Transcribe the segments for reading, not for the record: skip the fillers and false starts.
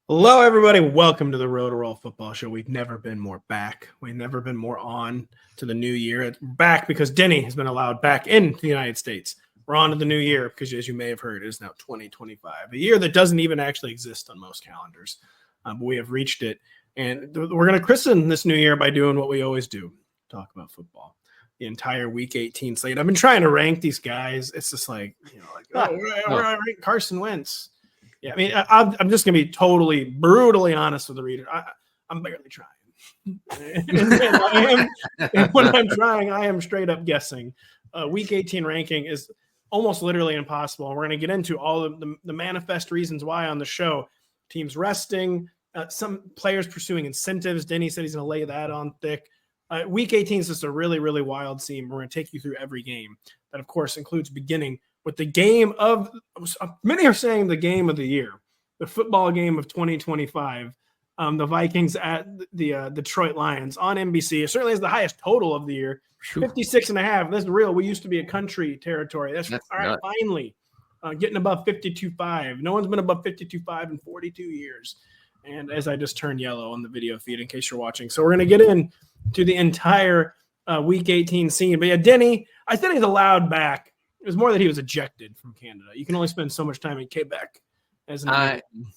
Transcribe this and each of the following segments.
Hello, everybody. Welcome to the Rotoworld Football Show. We've never been more back. We've never been more on to the new year. We're back because Denny has been allowed back into the United States. We're on to the new year because, as you may have heard, it is now 2025, a year that doesn't even actually exist on most calendars. But we have reached it, and we're going to christen this new year by doing what we always do, talk about football. The entire Week 18 slate. I've been trying to rank these guys. It's just where I rank Carson Wentz. Yeah, I mean, I'm just going to be totally, brutally honest with the reader. I'm barely trying. and when I'm trying, I am straight up guessing. Week 18 ranking is almost literally impossible. We're going to get into all of the manifest reasons why on the show. Teams resting, some players pursuing incentives. Denny said he's going to lay that on thick. Week 18 is just a really, really wild scene. We're going to take you through every game. That, of course, includes beginning with the game of, many are saying the game of the year, the football game of 2025, the Vikings at the Detroit Lions on NBC. It certainly is the highest total of the year, 56.5. That's real. We used to be a country territory. That's all right, finally getting above 52.5. No one's been above 52.5 in 42 years. And as I just turned yellow on the video feed, in case you're watching. So we're going to get into the entire Week 18 scene. But yeah, Denny, I said he's allowed back. It was more that he was ejected from Canada. You can only spend so much time in Quebec as an American.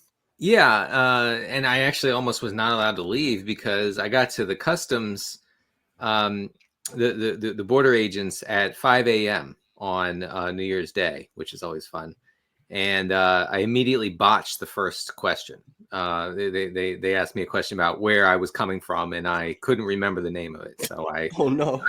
And I actually almost was not allowed to leave because I got to the customs, the border agents at 5 a.m. on New Year's Day, which is always fun. And I immediately botched the first question. They asked me a question about where I was coming from, and I couldn't remember the name of it. So I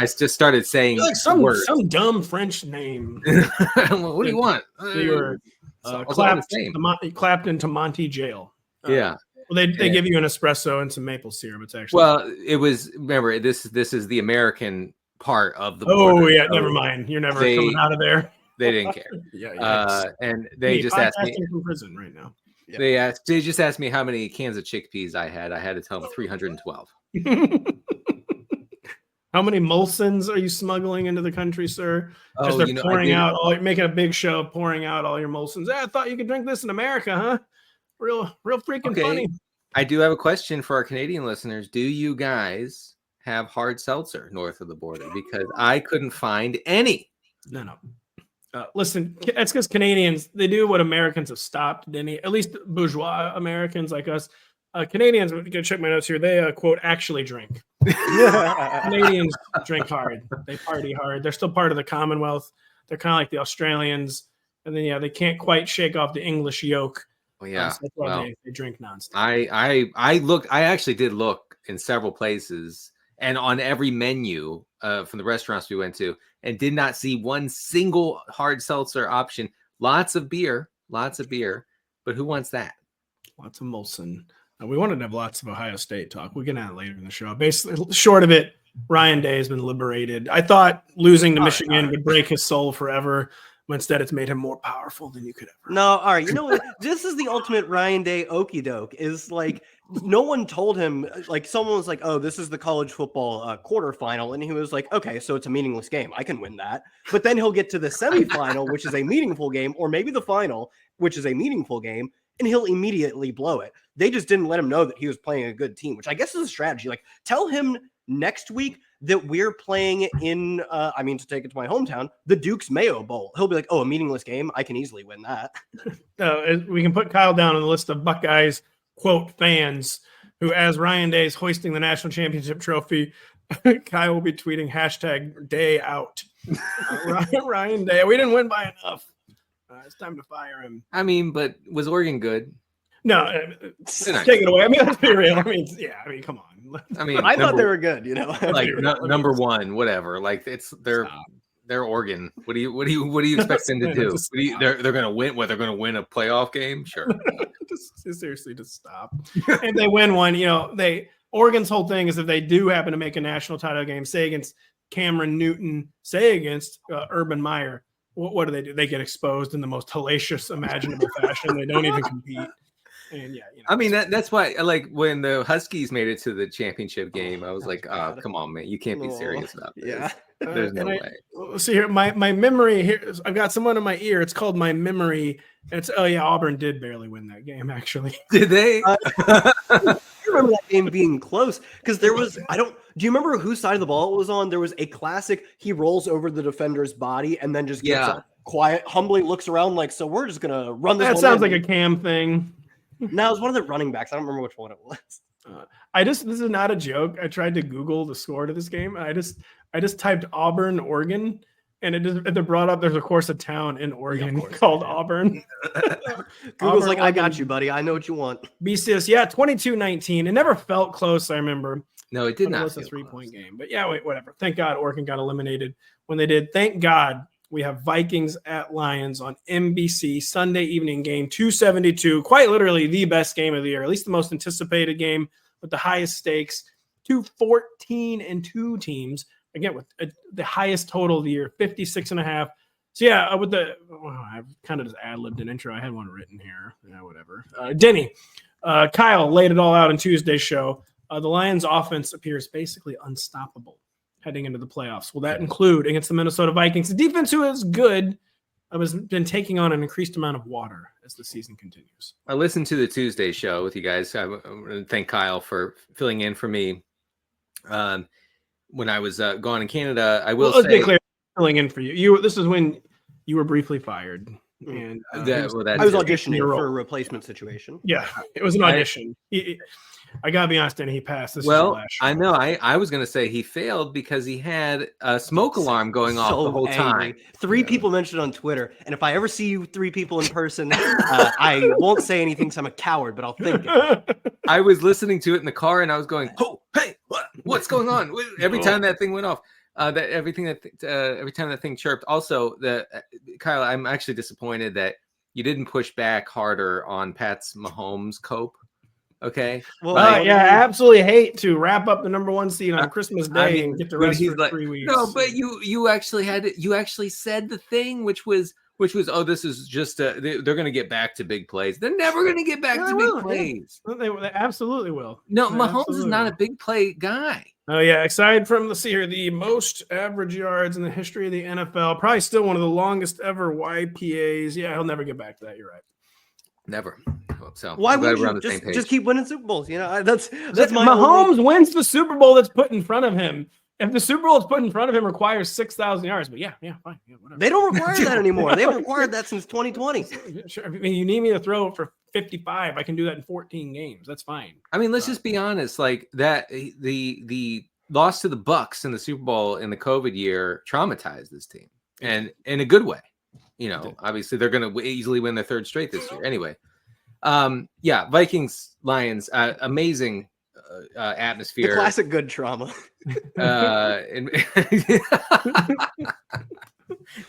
just started saying like some dumb French name. What do you want? You were clapped into Monty jail. Yeah. Well, they give you an espresso and some maple syrup. It's actually it was. Remember, this is the American part of the. Oh yeah, never mind. You're never coming out of there. They didn't care. And they just asked me from prison right now. Yeah. They just asked me how many cans of chickpeas I had. I had to tell them 312. How many Molsons are you smuggling into the country, sir? As they're pouring out, making a big show, pouring out all your Molsons. I thought you could drink this in America, huh? Real freaking funny. I do have a question for our Canadian listeners. Do you guys have hard seltzer north of the border? Because I couldn't find any. No. Listen, that's because Canadians, they do what Americans have stopped, Denny. At least bourgeois Americans like us. Canadians, I'm going to check my notes here. They, quote, actually drink. Canadians drink hard. They party hard. They're still part of the Commonwealth. They're kind of like the Australians. And then, they can't quite shake off the English yoke. Well, yeah. So that's why they drink nonstop. I actually did look in several places and on every menu from the restaurants we went to, and did not see one single hard seltzer option. Lots of beer, but who wants that? Lots of Molson. We wanted to have lots of Ohio State talk. We'll get on it later in the show. Basically, short of it, Ryan Day has been liberated. I thought losing to Michigan would break his soul forever. But instead, it's made him more powerful than you could ever. No, all right. You know what? This is the ultimate Ryan Day okie doke. Is like no one told him. Like someone was like, "Oh, this is the college football quarterfinal," and he was like, "Okay, so it's a meaningless game. I can win that." But then he'll get to the semifinal, which is a meaningful game, or maybe the final, which is a meaningful game, and he'll immediately blow it. They just didn't let him know that he was playing a good team, which I guess is a strategy. Like, tell him next week that we're playing in, to take it to my hometown, the Duke's Mayo Bowl. He'll be like, "Oh, a meaningless game? I can easily win that." We can put Kyle down on the list of Buckeyes, quote, fans who, as Ryan Day is hoisting the national championship trophy, Kyle will be tweeting hashtag day out. Ryan Day, we didn't win by enough. It's time to fire him. I mean, but was Oregon good? No, take it away. I mean, let's be real. Come on. I mean, I thought they were good, like number one, whatever. Like they're Oregon. What do you expect them to do? They're going to win. What, they're going to win a playoff game? Sure. Just stop. If they win one, Oregon's whole thing is if they do happen to make a national title game, say against Cameron Newton, say against Urban Meyer, what do? They get exposed in the most hellacious imaginable fashion. They don't even compete. And yeah, I mean, that's why, like, when the Huskies made it to the championship game, I was like, oh, come on, man. You can't be serious about this. Yeah. There's no way. Let's see here. My memory here. I've got someone in my ear. It's called my memory. And it's Auburn did barely win that game, actually. Did they? I remember that game being close because there was, do you remember whose side of the ball it was on? There was a classic, he rolls over the defender's body and then just gets up quiet, humbly looks around like, so we're just going to run this. That sounds like a Cam thing. No, it was one of the running backs. I don't remember which one it was. This is not a joke. I tried to Google the score to this game. I just typed Auburn, Oregon, and it brought up there's of course a town in Oregon called Auburn. Google's like, I got you, buddy. I know what you want. BCS, yeah, 22-19. It never felt close, I remember. No, it did not. It was a 3-point game. But yeah, whatever. Thank God Oregon got eliminated when they did. Thank God we have Vikings at Lions on NBC, Sunday evening game, 272. Quite literally the best game of the year, at least the most anticipated game with the highest stakes. 14-2 teams, again, with the highest total of the year, 56.5. So yeah, I've kind of just ad-libbed an intro. I had one written here. Yeah, whatever. Denny, Kyle laid it all out in Tuesday's show. The Lions offense appears basically unstoppable heading into the playoffs. Will that include against the Minnesota Vikings? The defense, who is good, has been taking on an increased amount of water as the season continues. I listened to the Tuesday show with you guys. I want to thank Kyle for filling in for me when I was gone in Canada. I will let's say, be clear, filling in for you. This is when you were briefly fired. And I was auditioning for a replacement situation. Yeah, it was an audition. I gotta be honest, and he passed. I know. I was gonna say he failed because he had a smoke alarm going off the whole time. 3 people mentioned on Twitter, and if I ever see you 3 people in person, I won't say anything because I'm a coward, but I'll think it. I was listening to it in the car, and I was going, "Oh, hey, what's going on?" Every time that thing went off. Every time that thing chirped. Also, Kyle, I'm actually disappointed that you didn't push back harder on Pat's Mahomes cope. Okay. Well, I absolutely hate to wrap up the number 1 seed on Christmas Day and get the rest for 3 weeks. No, but you actually said the thing, which was this is just they're going to get back to big plays. They're never going to get back to big plays. They absolutely will. No, Mahomes is not a big play guy. Oh yeah, aside from the most average yards in the history of the NFL, probably still one of the longest ever YPAs. Yeah, he'll never get back to that. You're right. Never. So why would you just keep winning Super Bowls? You know, that's my Mahomes wins the Super Bowl that's put in front of him. If the Super Bowl that's put in front of him requires 6,000 yards, but yeah, fine. Yeah, whatever. They don't require that anymore. They haven't required that since 2020. Sure. I mean, you need me to throw for 55. I can do that in 14 games. That's fine. I mean, let's just be honest. Like that, the loss to the Bucs in the Super Bowl in the COVID year traumatized this team, and in a good way. You know, obviously they're going to easily win their 3rd straight this year. Anyway, Vikings, Lions, amazing atmosphere. The classic good trauma.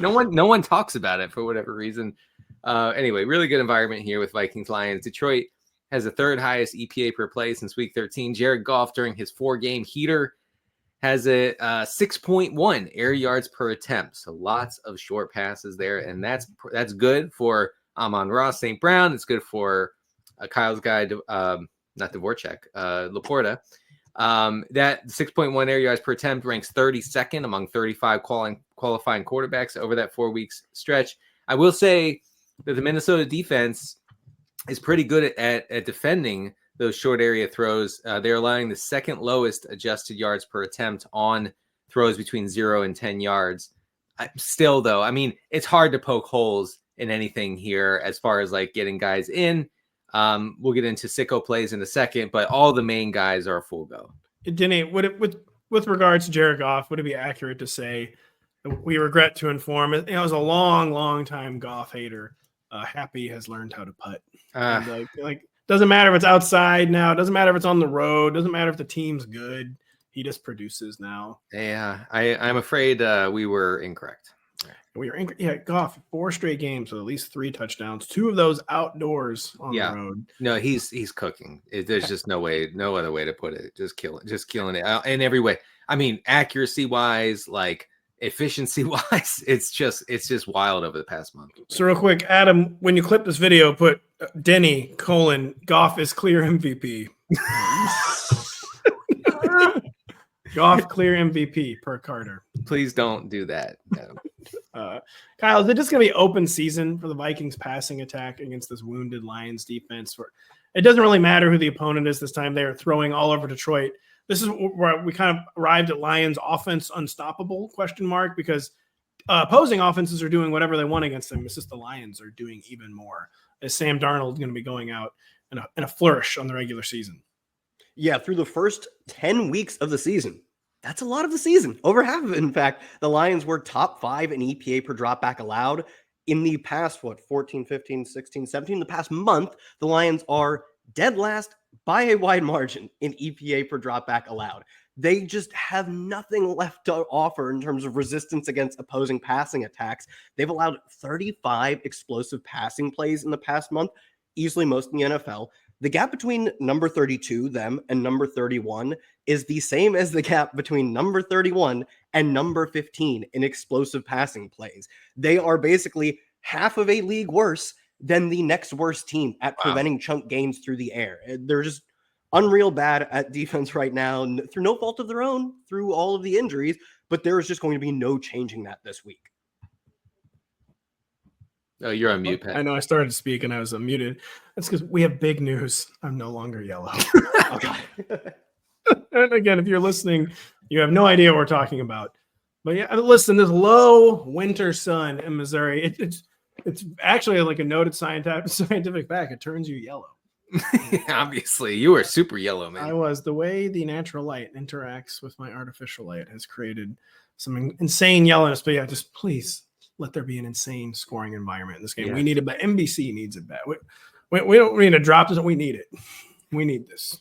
No one talks about it for whatever reason. Anyway, really good environment here with Vikings, Lions. Detroit has the 3rd highest EPA per play since week 13. Jared Goff during his 4-game heater has a 6.1 air yards per attempt. So lots of short passes there. And that's good for Amon-Ra St. Brown. It's good for Kyle's guy, not Dvorchak, Laporta. That 6.1 air yards per attempt ranks 32nd among 35 qualifying quarterbacks over that 4 weeks stretch. I will say that the Minnesota defense is pretty good at defending those short area throws. They're allowing the 2nd lowest adjusted yards per attempt on throws between 0 and 10 yards. Still, though, I mean, it's hard to poke holes in anything here as far as like getting guys in. We'll get into sicko plays in a second, but all the main guys are full go. Denny, with regards to Jared Goff, would it be accurate to say that we regret to inform it? It was a long time Goff hater. Happy has learned how to putt. Doesn't matter if it's outside now. Doesn't matter if it's on the road. Doesn't matter if the team's good. He just produces now. Yeah, I'm afraid we were incorrect. Goff 4 straight games with at least 3 touchdowns. 2 of those outdoors on the road. No, he's cooking. There's just no other way to put it. Just killing it in every way. I mean, accuracy wise, like efficiency wise, it's just wild over the past month. So real quick, Adam, when you clip this video, put Denny : Goff is clear MVP. Goff clear MVP per Carter. Please don't do that. No. Kyle, is it just going to be open season for the Vikings passing attack against this wounded Lions defense? It doesn't really matter who the opponent is this time. They are throwing all over Detroit. This is where we kind of arrived at Lions offense unstoppable ? Because opposing offenses are doing whatever they want against them. It's just the Lions are doing even more. As Sam Darnold is going to be going out in a flourish on the regular season. Yeah, through the first 10 weeks of the season. That's a lot of the season. Over half of it, in fact. The Lions were top 5 in EPA per dropback allowed. In the past, 14, 15, 16, 17, the past month, the Lions are dead last by a wide margin in EPA per dropback allowed. They just have nothing left to offer in terms of resistance against opposing passing attacks. They've allowed 35 explosive passing plays in the past month, easily most in the NFL. The gap between number 32, them, and number 31 is the same as the gap between number 31 and number 15 in explosive passing plays. They are basically half of a league worse than the next worst team at preventing chunk gains through the air. They're just unreal bad at defense right now, through no fault of their own, through all of the injuries, but there is just going to be no changing that this week. Oh, you're on mute, Pat. I know I started to speak and I was unmuted. That's because we have big news. I'm no longer yellow. Okay. And again, if you're listening, you have no idea what we're talking about. But yeah, listen, this low winter sun in Missouri, it's actually like a noted scientific fact. It turns you yellow. Obviously, you are super yellow, man. I was. The way the natural light interacts with my artificial light has created some insane yellowness. But yeah, just please let there be an insane scoring environment in this game. Yeah. We need it, but NBC needs it bad. We don't need to drop this. We need it. We need this.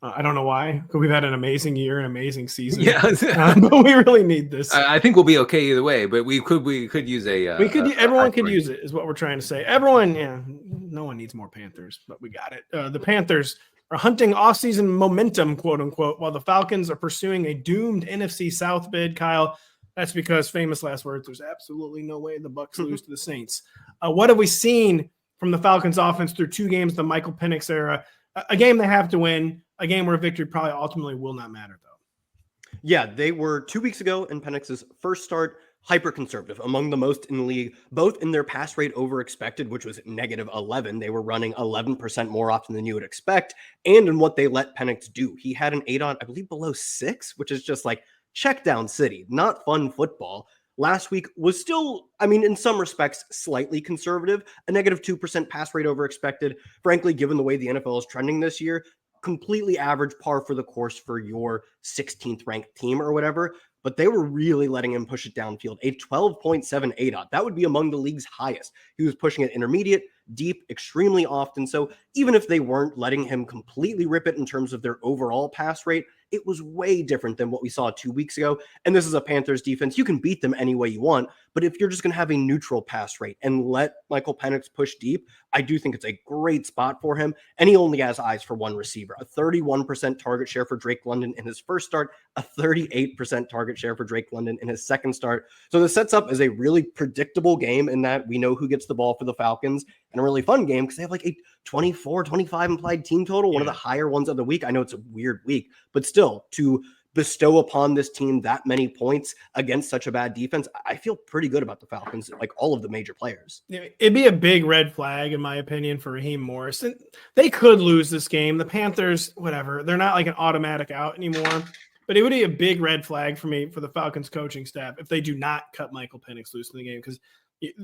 I don't know why, because we've had an amazing year, an amazing season. Yeah, but we really need this. I think we'll be okay either way. But we could use a. Everyone could use it, is what we're trying to say. Everyone, yeah. No one needs more Panthers, but we got it. The Panthers are hunting offseason momentum, quote unquote, while the Falcons are pursuing a doomed NFC South bid. Kyle, that's because famous last words. There's absolutely no way the Bucs lose to the Saints. What have we seen from the Falcons offense through 2 games, the Michael Penix era? A game they have to win, a game where victory probably ultimately will not matter, though. Yeah, they were 2 weeks ago in Penix's first start, hyper conservative, among the most in the league, both in their pass rate over expected, which was -11. They were running 11% more often than you would expect, and in what they let Penix do. He had an 8 on, I believe, below 6, which is just like check down city, not fun football. Last week was still, I mean, in some respects, slightly conservative, a -2% pass rate over expected. Frankly, given the way the NFL is trending this year, completely average, par for the course for your 16th ranked team or whatever. But they were really letting him push it downfield. A 12.7 ADOT. That would be among the league's highest. He was pushing it intermediate, deep, extremely often. So even if they weren't letting him completely rip it in terms of their overall pass rate, it was way different than what we saw 2 weeks ago. And this is a Panthers defense. You can beat them any way you want. But if you're just going to have a neutral pass rate and let Michael Penix push deep, I do think it's a great spot for him. And he only has eyes for one receiver. A 31% target share for Drake London in his first start, a 38% target share for Drake London in his second start. So this sets up as a really predictable game in that we know who gets the ball for the Falcons, and a really fun game because they have like a 24-25 implied team total, one of the higher ones of the week. I know it's a weird week, but still, to bestow upon this team that many points against such a bad defense, I feel pretty good about the Falcons, like all of the major players. It'd be a big red flag, in my opinion, for Raheem Morris. And they could lose this game. The Panthers, whatever, they're not like an automatic out anymore. But it would be a big red flag for me, for the Falcons coaching staff, if they do not cut Michael Penix loose in the game, because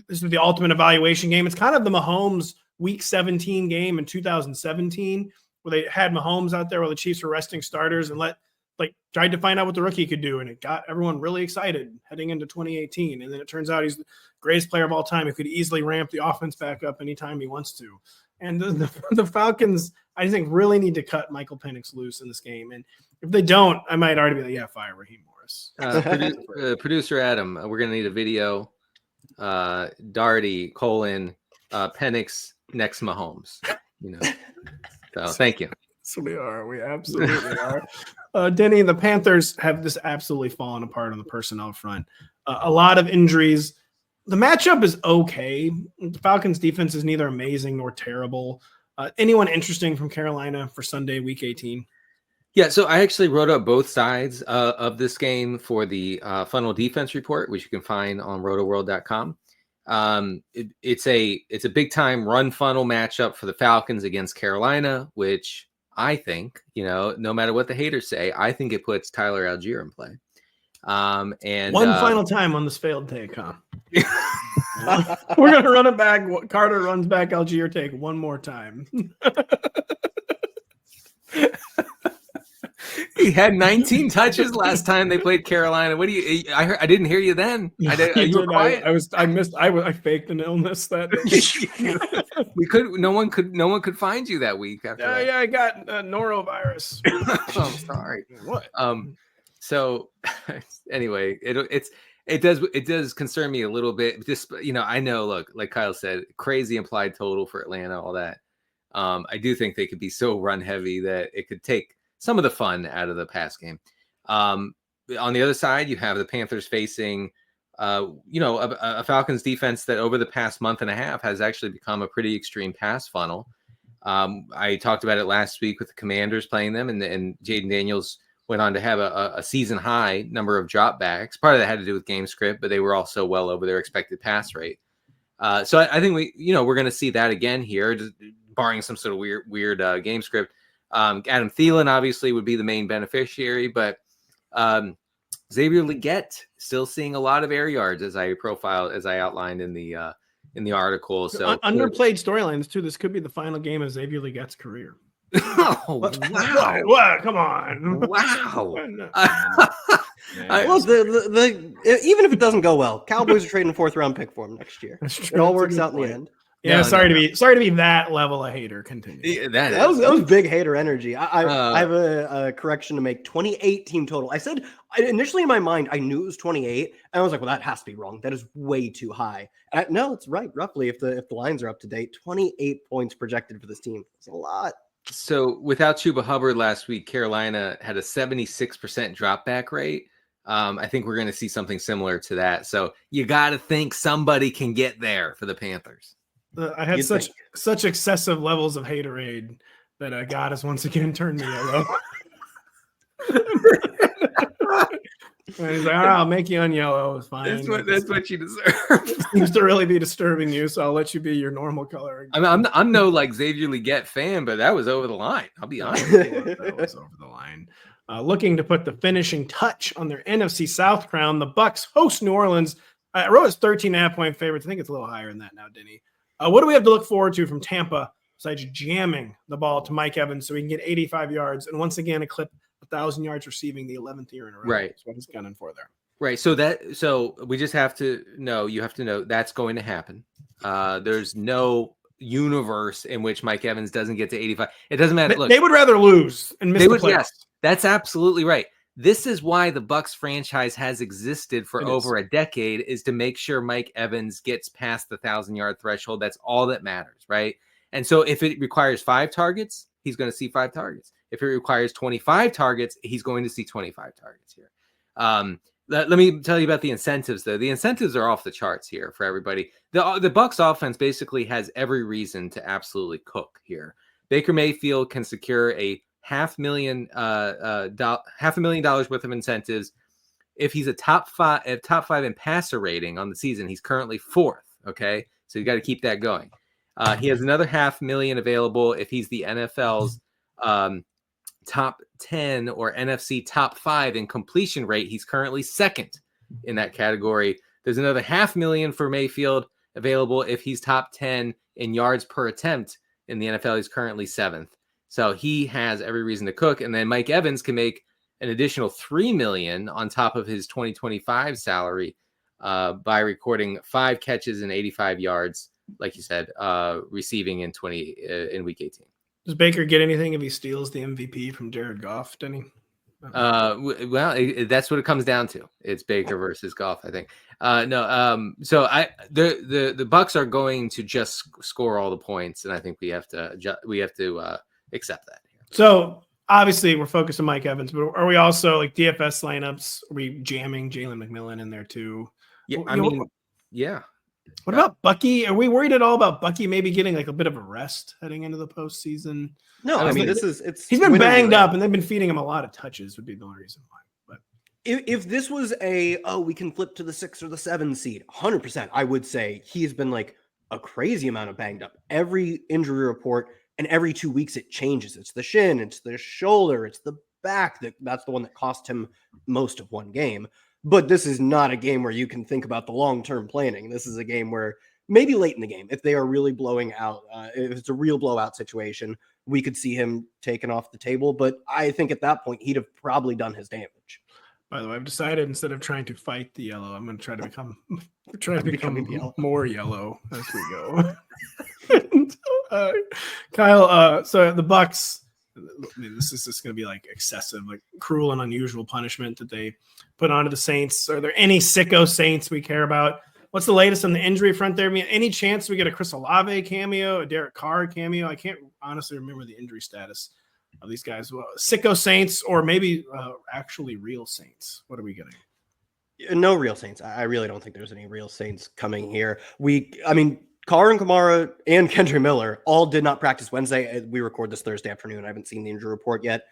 this is the ultimate evaluation game. It's kind of the Mahomes Week 17 game in 2017, where they had Mahomes out there while the Chiefs were resting starters and tried to find out what the rookie could do, and it got everyone really excited heading into 2018. And then it turns out he's the greatest player of all time who could easily ramp the offense back up anytime he wants to. And the Falcons, I think, really need to cut Michael Penix loose in this game. And if they don't, I might already be like, yeah, fire Raheem Morris. Producer Adam, we're going to need a video. Daugherty, Penix, next Mahomes. So thank you. So we are. We absolutely are. Denny, the Panthers have this absolutely fallen apart on the personnel front. A lot of injuries. The matchup is okay. The Falcons defense is neither amazing nor terrible. Anyone interesting from Carolina for Sunday, Week 18? Yeah, so I actually wrote up both sides of this game for the Funnel Defense Report, which you can find on rotoworld.com. It's a big time run funnel matchup for the Falcons against Carolina, which I think, no matter what the haters say, I think it puts Tyler Algier in play. And one final time on this failed take, huh? We're gonna run it back. Carter runs back Algier take one more time. He had 19 touches last time they played Carolina. What do you? I didn't hear you then. You were quiet. I faked an illness that day. No one could find you that week after that. Yeah, I got norovirus. I'm sorry. What? So anyway, it does concern me a little bit. Just I know. Look, like Kyle said, crazy implied total for Atlanta. All that. I do think they could be so run heavy that it could take some of the fun out of the pass game. On the other side, you have the Panthers facing, a Falcons defense that over the past month and a half has actually become a pretty extreme pass funnel. I talked about it last week with the Commanders playing them, and Jaden Daniels went on to have a season high number of dropbacks. Part of that had to do with game script, but they were also well over their expected pass rate. So I think we're going to see that again here, just barring some sort of weird game script. Adam Thielen obviously would be the main beneficiary, but Xavier Legette still seeing a lot of air yards as I outlined in the article. So underplayed storylines too. This could be the final game of Xavier Legette's career. Oh, wow. What? Come on. Wow. Look, even if it doesn't go well, Cowboys are trading a 4th-round pick for him next year. It all works out in the end. Yeah, sorry to be that level of hater. Continue. That was big hater energy. I have a correction to make. 28 team total. I said initially in my mind I knew it was 28, and I was like, well, that has to be wrong. That is way too high. No, it's right. Roughly, if the lines are up to date, 28 points projected for this team. It's a lot. So without Chuba Hubbard last week, Carolina had a 76% drop back rate. I think we're going to see something similar to that. So you got to think somebody can get there for the Panthers. I had such excessive levels of haterade that God has once again turned me yellow. And he's like, all right, I'll make you unyellow. It's fine. That's what you deserve. Seems to really be disturbing you, so I'll let you be your normal color. I'm no Xavier Legette fan, but that was over the line. I'll be honest. That was over the line. Looking to put the finishing touch on their NFC South crown, the Bucs host New Orleans. I wrote as 13.5-point favorites. I think it's a little higher than that now, Denny. What do we have to look forward to from Tampa besides jamming the ball to Mike Evans so he can get 85 yards and once again eclipse 1,000 yards receiving the 11th year in a row? Right. That's what he's gunning for there. Right. So we just have to know, that's going to happen. There's no universe in which Mike Evans doesn't get to 85. It doesn't matter. Look, they would rather lose and miss the playoffs. Yes, that's absolutely right. This is why the Bucs franchise has existed for over a decade, is to make sure Mike Evans gets past the 1,000-yard threshold. That's all that matters, right? And so if it requires 5 targets, he's going to see 5 targets. If it requires 25 targets, he's going to see 25 targets here. Let me tell you about the incentives, though. The incentives are off the charts here for everybody. The Bucs offense basically has every reason to absolutely cook here. Baker Mayfield can secure a $500,000 worth of incentives if he's a top five in passer rating on the season. He's currently 4th. Okay, so you got to keep that going. He has another $500,000 available if he's the NFL's top 10 or NFC top 5 in completion rate. He's currently 2nd in that category. There's another $500,000 for Mayfield available if he's top 10 in yards per attempt in the NFL. He's currently 7th. So he has every reason to cook. And then Mike Evans can make an additional $3 million on top of his 2025 salary by recording 5 catches and 85 yards, like you said, receiving in week 18. Does Baker get anything if he steals the MVP from Jared Goff, Denny? Well, that's what it comes down to. It's Baker versus Goff, I think. So the Bucs are going to just score all the points, and I think we have to accept that. So obviously we're focused on Mike Evans, but are we also like DFS lineups? Are we jamming Jalen McMillan in there too? Yeah, Well, I mean, yeah. What about Bucky? Are we worried at all about Bucky maybe getting like a bit of a rest heading into the postseason? No, I mean, he's been banged up, and they've been feeding him a lot of touches. Would be the only reason why. But if this was we can flip to the 6 or the 7 seed, 100%, I would say he's been like a crazy amount of banged up. Every injury report and every 2 weeks it changes. It's the shin, it's the shoulder, it's the back. That's the one that cost him most of one game. But this is not a game where you can think about the long-term planning. This is a game where maybe late in the game, if they are really blowing out, if it's a real blowout situation, we could see him taken off the table. But I think at that point, he'd have probably done his damage. By the way, I've decided instead of trying to fight the yellow, I'm going to try to become more yellow as we go. Kyle, so the Bucs, I mean, this is just going to be like excessive, like cruel and unusual punishment that they put onto the Saints. Are there any sicko Saints we care about? What's the latest on the injury front there? I mean, any chance we get a Chris Olave cameo, a Derek Carr cameo? I can't honestly remember the injury status of these guys. Well, sicko Saints or maybe actually real Saints. What are we getting? No real Saints. I really don't think there's any real Saints coming here. Carr and Kamara and Kendre Miller all did not practice Wednesday. We record this Thursday afternoon. I haven't seen the injury report yet.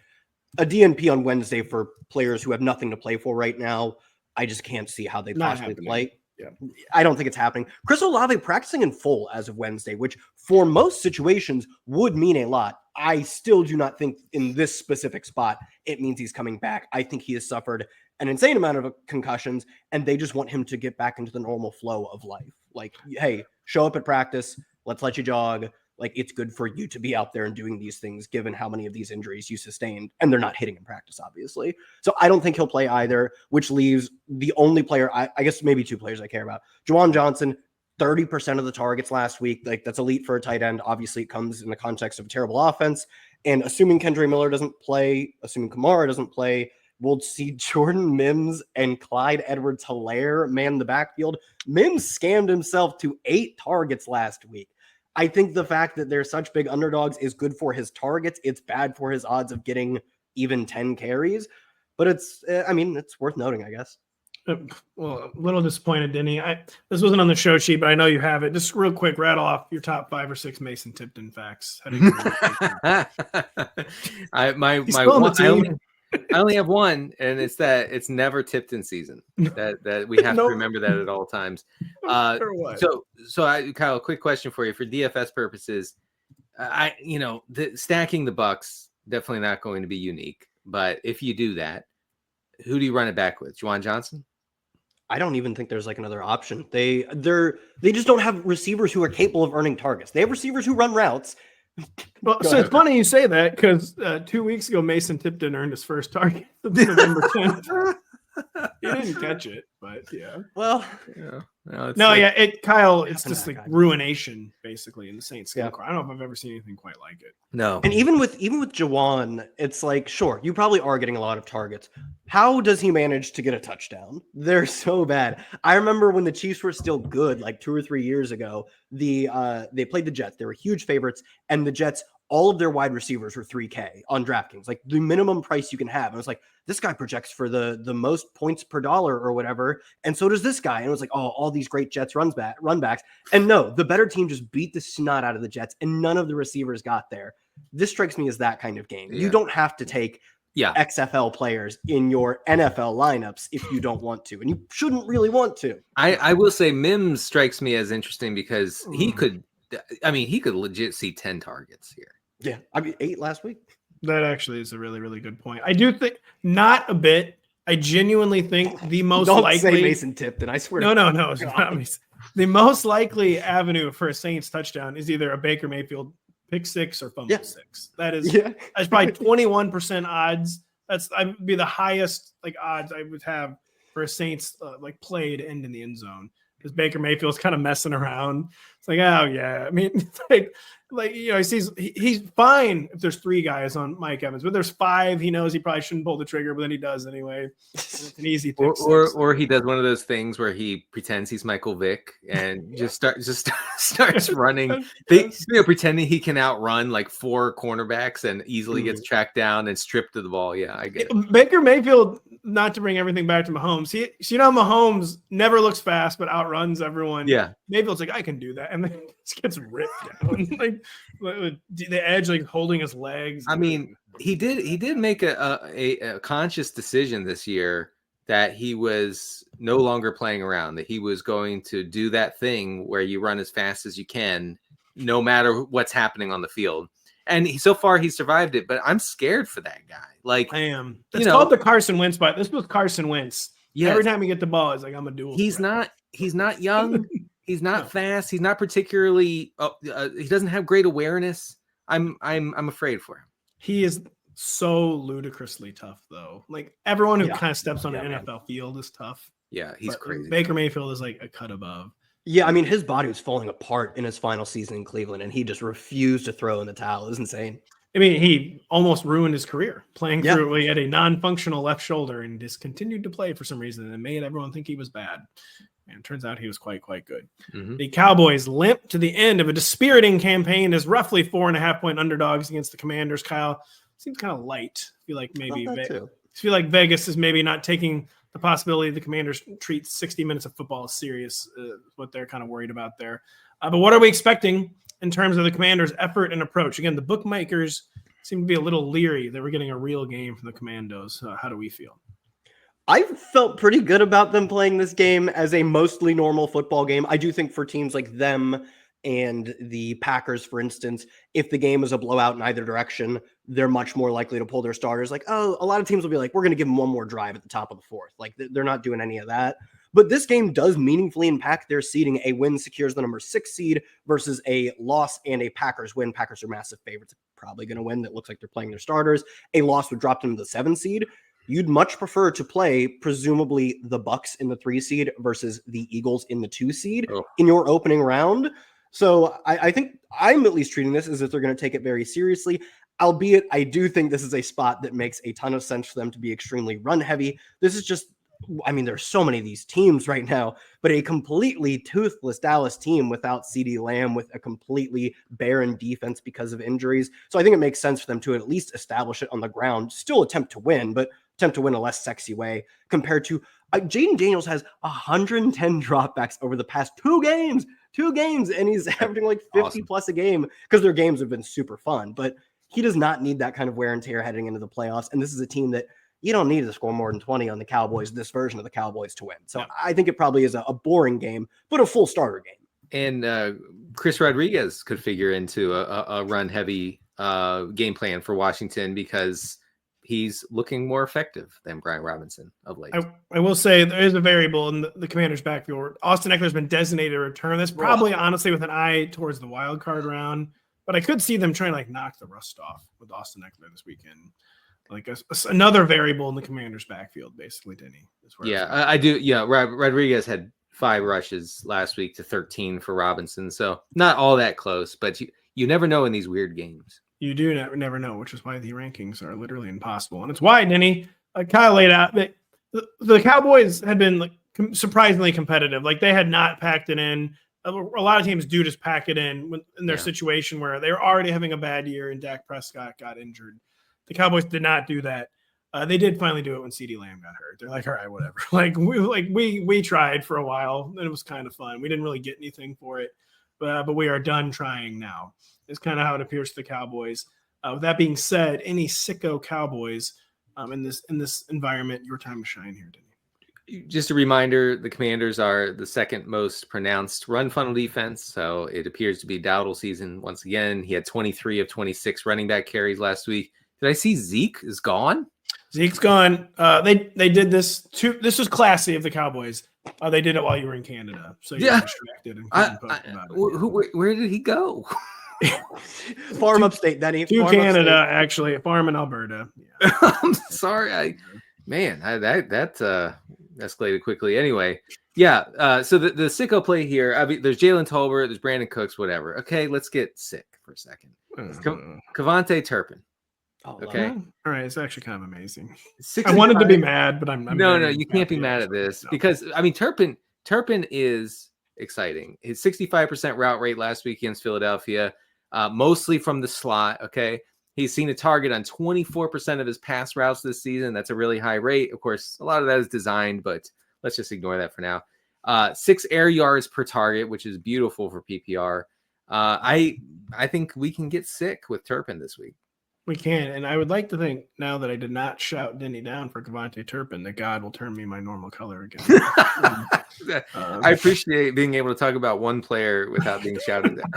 A DNP on Wednesday for players who have nothing to play for right now. I just can't see how they possibly play. Yeah. I don't think it's happening. Chris Olave practicing in full as of Wednesday, which for most situations would mean a lot. I still do not think in this specific spot it means he's coming back. I think he has suffered an insane amount of concussions, and they just want him to get back into the normal flow of life. Like, hey, show up at practice. Let's let you jog. Like, it's good for you to be out there and doing these things, given how many of these injuries you sustained, and they're not hitting in practice, obviously. So I don't think he'll play either, which leaves the only player, I guess maybe two players I care about. Juwan Johnson, 30% of the targets last week. Like, that's elite for a tight end. Obviously, it comes in the context of a terrible offense. And assuming Kendre Miller doesn't play, assuming Kamara doesn't play, we'll see Jordan Mims and Clyde Edwards-Helaire man the backfield. Mims scammed himself to 8 targets last week. I think the fact that they're such big underdogs is good for his targets. It's bad for his odds of getting even 10 carries. But it's worth noting, I guess. Well, a little disappointed, Denny. This wasn't on the show sheet, but I know you have it. Just real quick, rattle off your top 5 or 6 Mason Tipton facts. I only have one, and it's that it's never Tipton season. That we have to remember that at all times. Kyle, quick question for you for DFS purposes. Stacking the Bucs definitely not going to be unique, but if you do that, who do you run it back with? Juwan Johnson? I don't even think there's like another option. They just don't have receivers who are capable of earning targets. They have receivers who run routes. Well, so it's funny you say that because 2 weeks ago, Mason Tipton earned his first target November 10th. He didn't catch it, but yeah. Well, Kyle, it's just like ruination basically in the Saints. Yeah. I don't know if I've ever seen anything quite like it. No. And even with Juwan, it's like, sure, you probably are getting a lot of targets. How does he manage to get a touchdown? They're so bad. I remember when the Chiefs were still good, like 2 or 3 years ago, they played the Jets. They were huge favorites, and the Jets, all of their wide receivers were $3K on DraftKings, like the minimum price you can have. And it was like, this guy projects for the most points per dollar or whatever. And so does this guy. And it was like, oh, all these great Jets run backs. And no, the better team just beat the snot out of the Jets, and none of the receivers got there. This strikes me as that kind of game. Yeah. You don't have to take XFL players in your NFL lineups if you don't want to, and you shouldn't really want to. I will say Mims strikes me as interesting because he could legit see 10 targets here. Yeah, 8 last week. That actually is a really, really good point. I do think not a bit. I genuinely think the most likely say Mason Tipton. I swear. No. It's not Mason. The most likely avenue for a Saints touchdown is either a Baker Mayfield pick 6 or fumble 6. That's probably 21% odds. I'd be the highest odds I would have for a Saints play to end in the end zone because Baker Mayfield's kind of messing around. It's like, oh yeah. I mean, it's like he's fine if there's 3 guys on Mike Evans, but there's 5. He knows he probably shouldn't pull the trigger, but then he does anyway. It's an easy pick. Or he does one of those things where he pretends he's Michael Vick and just starts running, pretending he can outrun like 4 cornerbacks and easily gets tracked down and stripped of the ball. Yeah, I get it. Baker Mayfield, not to bring everything back to Mahomes. Mahomes never looks fast, but outruns everyone. Yeah, Mayfield's like, I can do that, and then just gets ripped down. like the edge, like holding his legs. I mean, he did make a conscious decision this year that he was no longer playing around, that he was going to do that thing where you run as fast as you can, no matter what's happening on the field. And so far he survived it, but I'm scared for that guy. Like, I am. It's called the Carson Wentz spot. This was Carson Wentz. Yes. Every time you get the ball, it's like, I'm a dual. He's not young. He's not fast. He's not particularly. He doesn't have great awareness. I'm afraid for him. He is so ludicrously tough, though. Like everyone who kind of steps on an NFL field is tough. Yeah, he's crazy. Baker Mayfield is like a cut above. Yeah, I mean, his body was falling apart in his final season in Cleveland, and he just refused to throw in the towel. It was insane. I mean, he almost ruined his career playing through. He had a non-functional left shoulder and just continued to play for some reason, and made everyone think he was bad. And it turns out he was quite good. Mm-hmm. The Cowboys limp to the end of a dispiriting campaign as roughly 4.5-point underdogs against the Commanders. Kyle, seems kind of light. I feel like Vegas is maybe not taking the possibility the Commanders treat 60 minutes of football as serious, what they're kind of worried about there. But what are we expecting in terms of the Commanders' effort and approach? Again, the bookmakers seem to be a little leery that we're getting a real game from the Commandos. How do we feel? I felt pretty good about them playing this game as a mostly normal football game. I do think for teams like them and the Packers, for instance, if the game is a blowout in either direction, they're much more likely to pull their starters. Like, a lot of teams will be like, we're going to give them one more drive at the top of the 4th. Like, they're not doing any of that. But this game does meaningfully impact their seeding. A win secures the number 6 seed versus a loss and a Packers win. Packers are massive favorites, probably going to win. That looks like they're playing their starters. A loss would drop them to the 7 seed. You'd much prefer to play, presumably, the Bucs in the 3 seed versus the Eagles in the 2 seed in your opening round. So I think I'm at least treating this as if they're going to take it very seriously, albeit I do think this is a spot that makes a ton of sense for them to be extremely run heavy. This is just, I mean, there's so many of these teams right now, but a completely toothless Dallas team without CeeDee Lamb, with a completely barren defense because of injuries. So I think it makes sense for them to at least establish it on the ground, still attempt to win, but attempt to win a less sexy way compared to Jaden Daniels has 110 dropbacks over the past 2 games, and he's averaging like 50 plus a game because their games have been super fun, but he does not need that kind of wear and tear heading into the playoffs. And this is a team that you don't need to score more than 20 on the Cowboys, this version of the Cowboys, to win. So I think it probably is a boring game, but a full starter game. And Chris Rodriguez could figure into a run heavy game plan for Washington because he's looking more effective than Brian Robinson of late. I will say there is a variable in the Commanders' backfield. Austin Eckler's been designated a return. That's probably honestly with an eye towards the wild card round, but I could see them trying to like knock the rust off with Austin Eckler this weekend. Like another variable in the Commander's backfield, basically, Denny. I do. Yeah, Rodriguez had 5 rushes last week to 13 for Robinson, so not all that close. But you never know in these weird games. You do never know, which is why the rankings are literally impossible, and it's why, Denny, Kyle laid out that the Cowboys had been like surprisingly competitive. Like they had not packed it in. A lot of teams do just pack it in their situation where they were already having a bad year and Dak Prescott got injured. The Cowboys did not do that. They did finally do it when CeeDee Lamb got hurt. They're like, all right, whatever. We tried for a while, and it was kind of fun. We didn't really get anything for it, but we are done trying now. It's kind of how it appears to the Cowboys. With that being said, any sicko Cowboys in this environment, your time to shine here, Denny. Just a reminder, the Commanders are the second most pronounced run funnel defense, so it appears to be Dowdle season once again. He had 23 of 26 running back carries last week. Did I see Zeke is gone? Zeke's gone. They did this too. This was classy of the Cowboys. They did it while you were in Canada, so you were distracted and couldn't post about it. Where did he go? Farm upstate, Denny. To Canada, actually. A farm in Alberta. Yeah. I'm sorry. escalated quickly. Anyway, yeah. So the sicko play here. I mean, there's Jalen Tolbert, there's Brandon Cooks, whatever. Okay, let's get sick for a second. Kavontae Turpin. Oh, Okay. All right. It's actually kind of amazing. 65. I wanted to be mad, but I'm no, you can't be mad at this because I mean Turpin is exciting. His 65% route rate last week against Philadelphia, mostly from the slot. Okay. He's seen a target on 24% of his pass routes this season. That's a really high rate. Of course, a lot of that is designed, but let's just ignore that for now. 6 air yards per target, which is beautiful for PPR. I think we can get sick with Turpin this week. We can, and I would like to think now that I did not shout Denny down for Kavontae Turpin, that God will turn me my normal color again. I appreciate being able to talk about one player without being shouted down.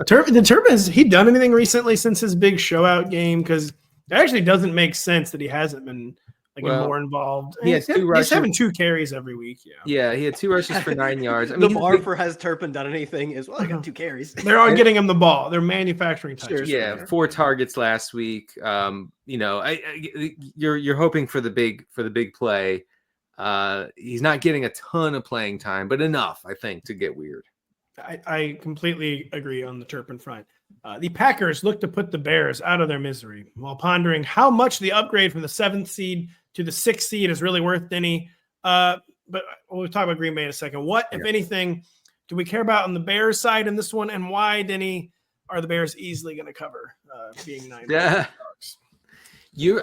Turpin, has he done anything recently since his big show out game? Because it actually doesn't make sense that he hasn't been more involved. He has 2 rushes. He's having 2 carries every week. Yeah, he had 2 rushes for 9 yards. I mean, the bar for has Turpin done anything is I got 2 carries. They're all getting him the ball. They're manufacturing touches. Yeah, 4 targets last week. You're hoping for the big play. He's not getting a ton of playing time, but enough, I think, to get weird. I completely agree on the Turpin front. The Packers look to put the Bears out of their misery while pondering how much the upgrade from the 7th seed to the 6th seed is really worth, Denny. But we'll talk about Green Bay in a second. What, if anything, do we care about on the Bears side in this one, and why, Denny, are the Bears easily going to cover being 9? Yeah.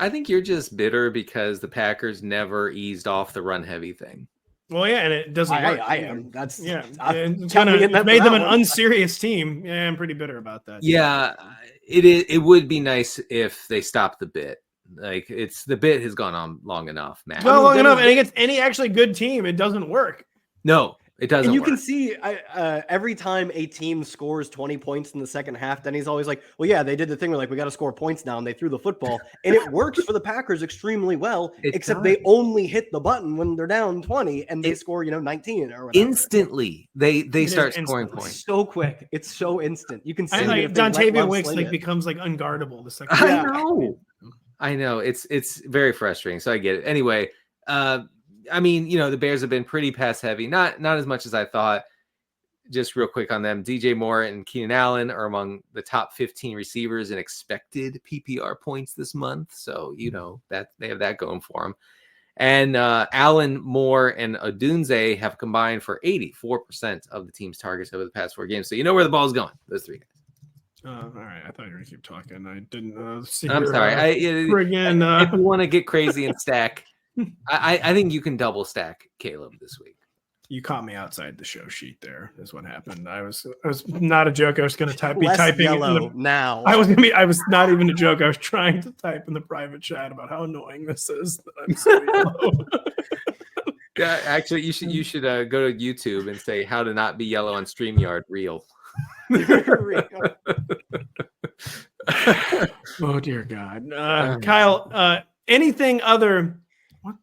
I think you're just bitter because the Packers never eased off the run heavy thing. Well, yeah, and it doesn't work. I am. That's it made them an unserious team. Yeah, I'm pretty bitter about that. Yeah, it would be nice if they stopped the bit. Like the bit has gone on long enough, Matt. Well, long enough, and against any actually good team, it doesn't work. No, it doesn't. And you work. can see every time a team scores 20 points in the second half, then he's always like, well, yeah, they did the thing where we got to score points now, and they threw the football. And it works for the Packers extremely well, except they only hit the button when they're down 20 and they score, 19 or whatever. Instantly, they start scoring points. So quick. It's so instant. You can see Dontavian Wicks becomes unguardable the second half. I know. It's very frustrating. So I get it. Anyway, I mean, the Bears have been pretty pass heavy, not as much as I thought. Just real quick on them, DJ Moore and Keenan Allen are among the top 15 receivers in expected PPR points this month. So, that they have that going for them. And Allen, Moore, and Odunze have combined for 84% of the team's targets over the past 4 games. So you know where the ball's going, those 3 guys. All right. I thought you were going to keep talking. I didn't see. I'm sorry. If you want to get crazy and stack, I think you can double stack Caleb this week. You caught me outside the show sheet. There is what happened. I was not a joke. I was going to be typing yellow now. I was not even a joke. I was trying to type in the private chat about how annoying this is that I'm so yellow. Yeah, actually, you should go to YouTube and say how to not be yellow on StreamYard real. Oh dear God, Kyle. Anything other? What?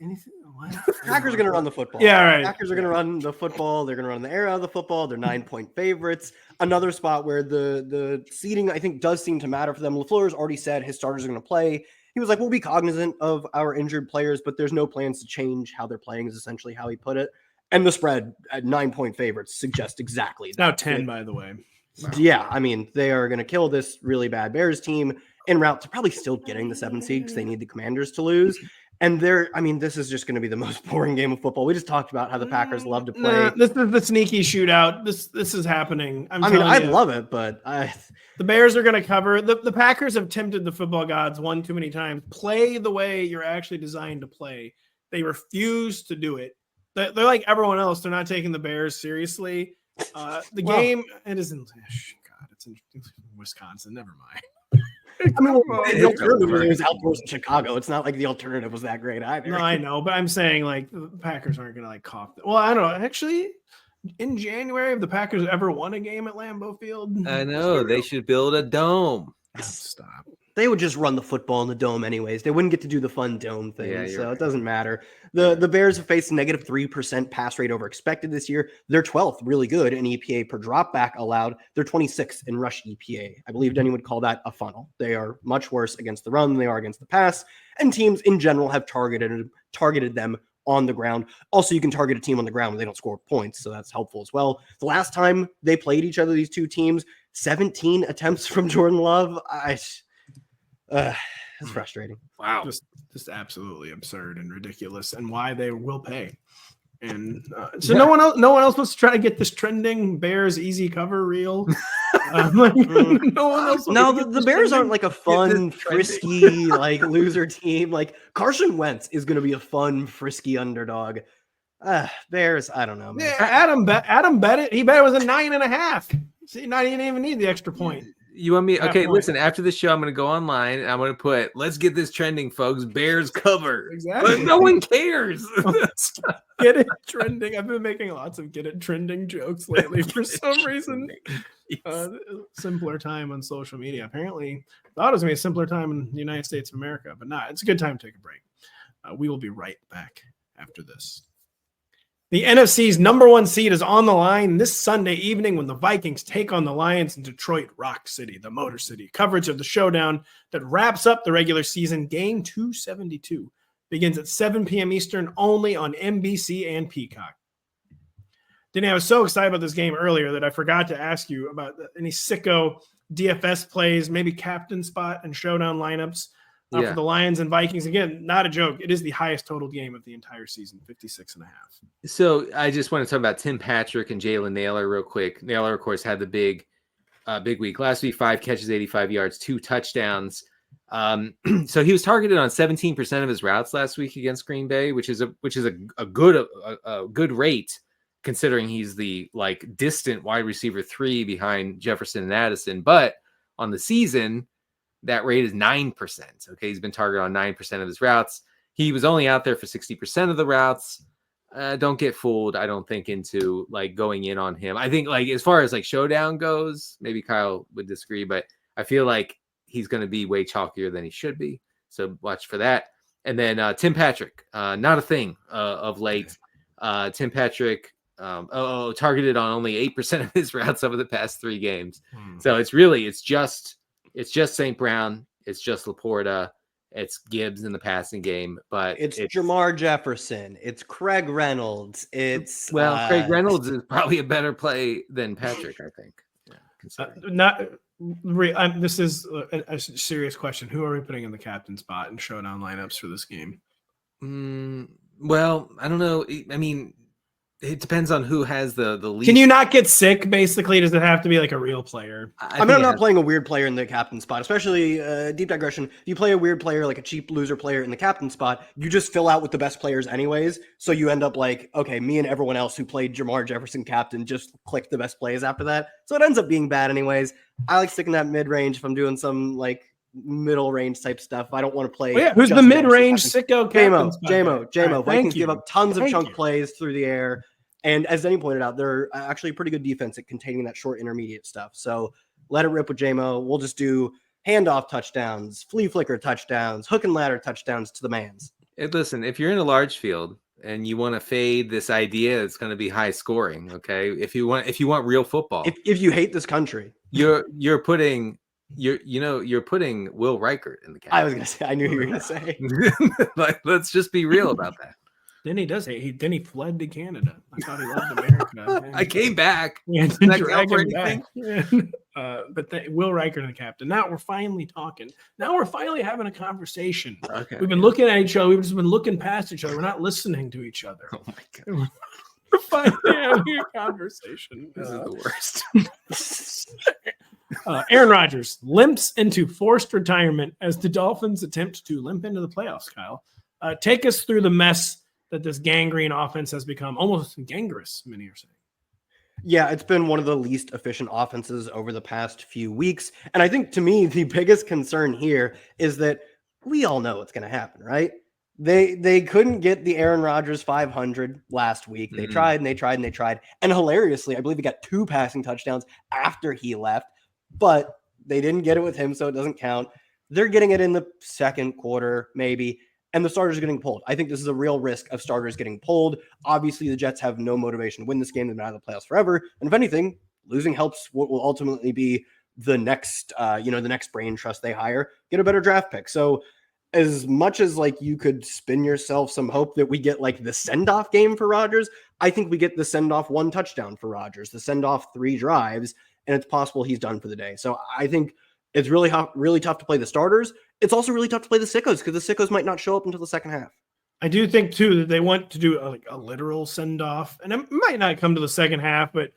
Anything? What? Packers are going to run the football. Yeah, all right. Packers are going to run the football. They're going to run the air out of the football. They're 9-point favorites. Another spot where the seeding, I think, does seem to matter for them. LaFleur's already said his starters are going to play. He was like, we'll be cognizant of our injured players, but there's no plans to change how they're playing is essentially how he put it. And the spread at 9-point favorites suggests exactly it's now 10, by the way. Wow. Yeah, I mean, they are going to kill this really bad Bears team en route to probably still getting the 7th seed because they need the Commanders to lose. And this is just going to be the most boring game of football. We just talked about how the Packers love to play. This is the sneaky shootout. This is happening. I love it, but the Bears are going to cover. The Packers have tempted the football gods one too many times. Play the way you're actually designed to play. They refuse to do it. They're like everyone else. They're not taking the Bears seriously. Game, it isn't. God, it's in Wisconsin. Never mind. I mean, the alternative was outdoors in Chicago. It's not like the alternative was that great either. No, I know, but I'm saying the Packers aren't going to cough. Well, I don't know. Actually, in January, have the Packers ever won a game at Lambeau Field? I know. They should build a dome. Stop. They would just run the football in the dome anyways. They wouldn't get to do the fun dome thing, Yeah, so right. it doesn't matter. The Bears have faced negative 3% pass rate over expected this year. They're 12th, really good in EPA per dropback allowed. They're 26th in rush EPA. I believe Denny would call that a funnel. They are much worse against the run than they are against the pass, and teams in general have targeted them on the ground. Also, you can target a team on the ground when they don't score points, so that's helpful as well. The last time they played each other, these two teams, 17 attempts from Jordan Love. It's frustrating. Wow. Just absolutely absurd and ridiculous, and why they will pay. And so no one else wants to try to get this trending Bears easy cover reel. No one else. No, the Bears aren't like a fun, frisky, like loser team. Like Carson Wentz is going to be a fun, frisky underdog. Bears, I don't know. Man. Yeah, Adam bet it. He bet it was a 9.5. See, now he didn't even need the extra point. You want me? Okay, listen. After the show, I'm going to go online and I'm going to put, "Let's get this trending, folks. Bears cover." Exactly. But no one cares. Get it trending. I've been making lots of get it trending jokes lately for some reason. Simpler time on social media. Apparently, thought it was going to be a simpler time in the United States of America, but not. It's a good time to take a break. We will be right back after this. The NFC's number 1 seed is on the line this Sunday evening when the Vikings take on the Lions in Detroit Rock City, the Motor City. Coverage of the showdown that wraps up the regular season, game 272, begins at 7 p.m. Eastern only on NBC and Peacock. Denny, I was so excited about this game earlier that I forgot to ask you about any sicko DFS plays, maybe captain spot and showdown lineups for the Lions and Vikings. Again, not a joke. It is the highest total game of the entire season, 56.5. So I just want to talk about Tim Patrick and Jalen Naylor real quick. Naylor, of course, had the big week last week, 5 catches, 85 yards, 2 touchdowns. So he was targeted on 17% of his routes last week against Green Bay, which is a good rate considering he's the distant wide receiver 3 behind Jefferson and Addison. But on the season, that rate is 9%. Okay, he's been targeted on 9% of his routes. He was only out there for 60% of the routes. Don't get fooled, I don't think, into going in on him. I think as far as showdown goes, maybe Kyle would disagree, but I feel like he's going to be way chalkier than he should be. So watch for that. And then Tim Patrick, not a thing of late. Tim Patrick targeted on only 8% of his routes over the past 3 games. So it's just St. Brown, it's just Laporta, it's Gibbs in the passing game, but it's Jamar Jefferson, it's Craig Reynolds, it's Craig Reynolds is probably a better play than Patrick, I think. This is a serious question. Who are we putting in the captain spot and showdown lineups for this game? Well, I don't know. I mean, it depends on who has the least. Can you not get sick, basically? Does it have to be a real player? I'm not playing a weird player in the captain spot, especially deep digression. If you play a weird player, like a cheap loser player in the captain spot, you just fill out with the best players anyways. So you end up okay, me and everyone else who played Jamar Jefferson captain just clicked the best plays after that. So it ends up being bad anyways. I like sticking that mid-range if I'm doing some middle range type stuff. I don't want to play. Who's the mid-range sicko captain? JMO. Vikings give up tons of chunk plays through the air. And as Denny pointed out, they're actually a pretty good defense at containing that short intermediate stuff. So let it rip with JMO. We'll just do handoff touchdowns, flea flicker touchdowns, hook and ladder touchdowns to the mans. Listen, if you're in a large field and you want to fade this idea, it's going to be high scoring. Okay, if you want real football, if you hate this country, you're putting Will Reichert in the cap. I was gonna say, I knew you were gonna say. Let's just be real about that. Then he does hate. Then he fled to Canada. I thought he loved America. I came back. Yeah, but Will Reichert, the captain. Now we're finally talking. Now we're finally having a conversation. Okay. We've been looking at each other. We've just been looking past each other. We're not listening to each other. Oh my god. We're finally having a conversation. This is the worst. Aaron Rodgers limps into forced retirement as the Dolphins attempt to limp into the playoffs. Kyle, take us through the mess that this gangrene offense has become, almost gangrenous, many are saying. Yeah, it's been one of the least efficient offenses over the past few weeks. And I think, to me, the biggest concern here is that we all know what's going to happen, right? They couldn't get the Aaron Rodgers 500 last week. They tried and they tried and they tried. And hilariously, I believe he got 2 passing touchdowns after he left, but they didn't get it with him, so it doesn't count. They're getting it in the second quarter, maybe, and the starters are getting pulled. I think this is a real risk of starters getting pulled. Obviously, the Jets have no motivation to win this game. They've been out of the playoffs forever. And if anything, losing helps what will ultimately be the next, the next brain trust they hire, get a better draft pick. So as much as like you could spin yourself some hope that we get like the send-off game for Rodgers, I think we get the send-off 1 touchdown for Rodgers, the send-off 3 drives, and it's possible he's done for the day. So I think it's really tough to play the starters. It's also really tough to play the sickos because the sickos might not show up until the second half. I do think too that they want to do a literal send-off, and it might not come to the second half, but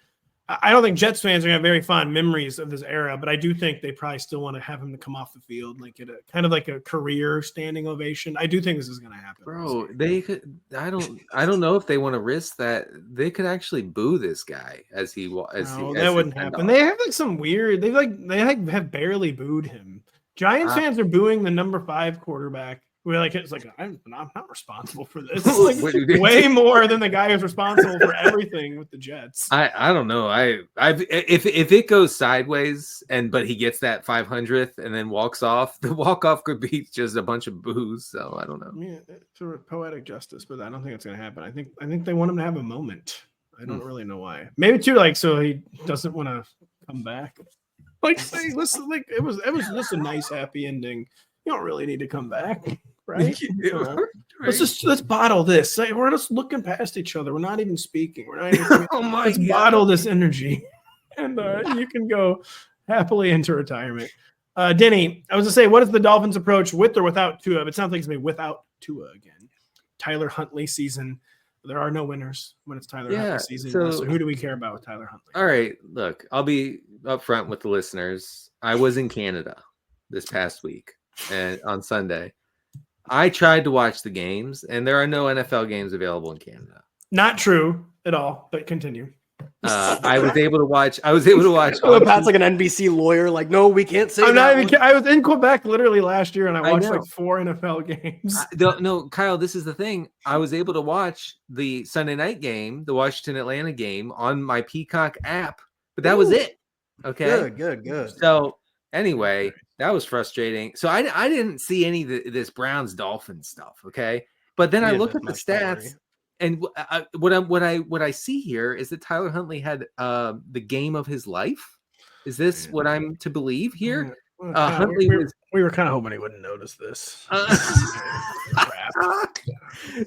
I don't think Jets fans are going to have very fond memories of this era, but I do think they probably still want to have him to come off the field, like get a kind of like a career standing ovation. I do think this is going to happen. Bro, they could. I don't know if they want to risk that. They could actually boo this guy as he that wouldn't happen. They have like some weird. They have barely booed him. Giants fans are booing the number 5 quarterback. We're like, it's like I'm not responsible for this. Like way more than the guy who's responsible for everything with the Jets. I don't know. If it goes sideways but he gets that 500th and then walks off, the walk off could be just a bunch of boos. So I don't know. Yeah, it's sort of poetic justice, but I don't think it's going to happen. I think they want him to have a moment. I don't really know why. Maybe too, like so he doesn't want to come back. Like say, listen, like it was just a nice happy ending. You don't really need to come back. Right? Let's bottle this. We're just looking past each other. We're not even speaking. We're not even let's bottle this energy. And you can go happily into retirement. Denny, I was gonna say, what is the Dolphins approach with or without Tua? It sounds like it's gonna be without Tua again. Tyler Huntley season. There are no winners when it's Tyler Huntley season. So who do we care about with Tyler Huntley? All right, look, I'll be upfront with the listeners. I was in Canada this past week and on Sunday. I tried to watch the games, and there are no NFL games available in Canada. Not true at all, but continue. I was able to watch. Pat's like an NBC lawyer. Like, no, we can't say. I was in Quebec literally last year, and I watched like 4 NFL games. No, Kyle, this is the thing. I was able to watch the Sunday night game, the Washington-Atlanta game, on my Peacock app, but that was it. Okay, good. So anyway, that was frustrating. So I didn't see any of this Browns-Dolphins stuff. Okay, but then I look at the stats. And what I see here is that Tyler Huntley had the game of his life. Is this what I'm to believe here? Huntley we were kind of hoping he wouldn't notice this.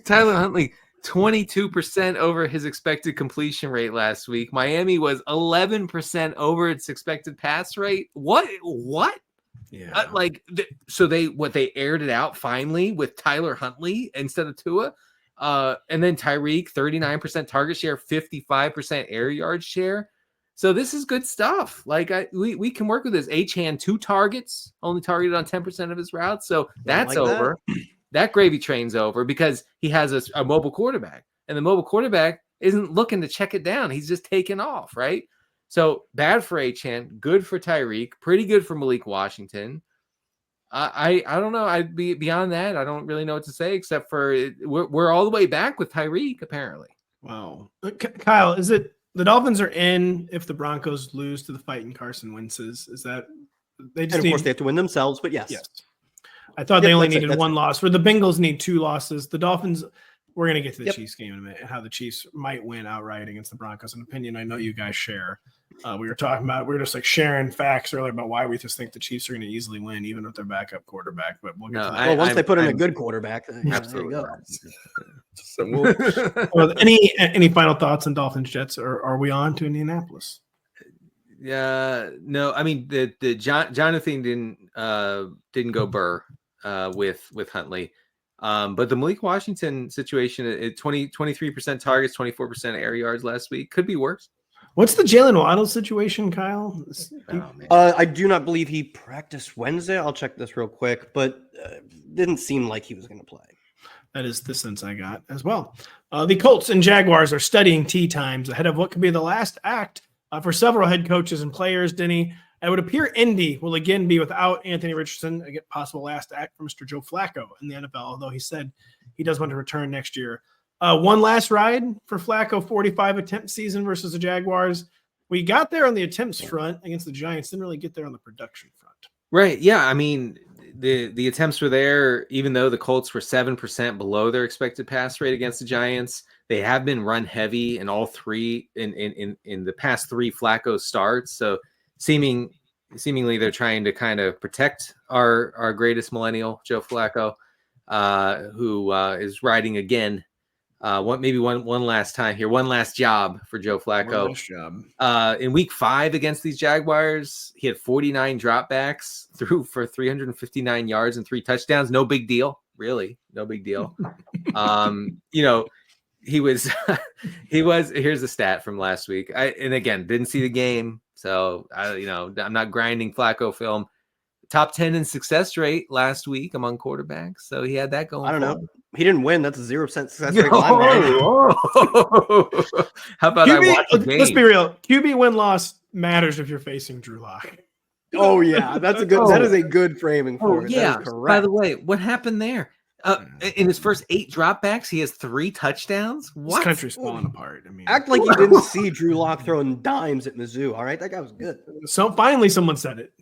Tyler Huntley, 22% over his expected completion rate last week. Miami was 11% over its expected pass rate. What? Yeah. So they aired it out finally with Tyler Huntley instead of Tua. And then Tyreek, 39% target share, 55% air yard share. So this is good stuff. Like we can work with this. Achane, 2 targets, only targeted on 10% of his routes. So that's over. That gravy train's over because he has a mobile quarterback, and the mobile quarterback isn't looking to check it down. He's just taking off, right? So bad for Achane, good for Tyreek, pretty good for Malik Washington. I don't know. I'd be beyond that. I don't really know what to say except for we're all the way back with Tyreek apparently. Wow, Kyle, is it the Dolphins are in if the Broncos lose to the fighting Carson Wentz's? Is that they just? And of course, they have to win themselves. But yes. I thought they only needed 1 loss. Where the Bengals need 2 losses. The Dolphins. We're going to get to the Chiefs game in a minute and how the Chiefs might win outright against the Broncos. An opinion I know you guys share. We were just like sharing facts earlier about why we just think the Chiefs are going to easily win, even with their backup quarterback. But we'll get to that. Once they put in a good quarterback, absolutely. So any final thoughts on Dolphins Jets, or are we on to Indianapolis? Yeah, no. I mean, the Jonathan didn't go burr with Huntley. But the Malik Washington situation, 23% targets, 24% air yards last week, could be worse. What's the Jalen Waddle situation, Kyle? I do not believe he practiced Wednesday. I'll check this real quick, but didn't seem like he was going to play. That is the sense I got as well. The Colts and Jaguars are studying tee times ahead of what could be the last act for several head coaches and players. Denny, it would appear Indy will again be without Anthony Richardson, a possible last act for Mr. Joe Flacco in the NFL, although he said he does want to return next year. One last ride for Flacco, 45 attempt season versus the Jaguars. We got there on the attempts front against the Giants, didn't really get there on the production front. Right. Yeah. I mean, the attempts were there, even though the Colts were 7% below their expected pass rate against the Giants. They have been run heavy in all three in the past three Flacco starts. So seemingly they're trying to kind of protect our greatest millennial, Joe Flacco, who is riding again. Maybe one last time here, one last job for Joe Flacco. One last job. In week 5 against these Jaguars, he had 49 dropbacks, threw for 359 yards and 3 touchdowns. No big deal, really. No big deal. He was here's a stat from last week. And again, didn't see the game, so I'm not grinding Flacco film. Top 10 in success rate last week among quarterbacks, so he had that going. I don't know. He didn't win. That's a 0% success rate. How about QB, I watch the game? Let's be real. QB win-loss matters if you're facing Drew Lock. Oh yeah, that's a good. That is a good framing for it. Yeah. That is correct. By the way, what happened there? In his first 8 dropbacks, he has 3 touchdowns. What? This country's falling apart. I mean, Act like you didn't see Drew Lock throwing dimes at Mizzou. All right, that guy was good. so finally someone said it.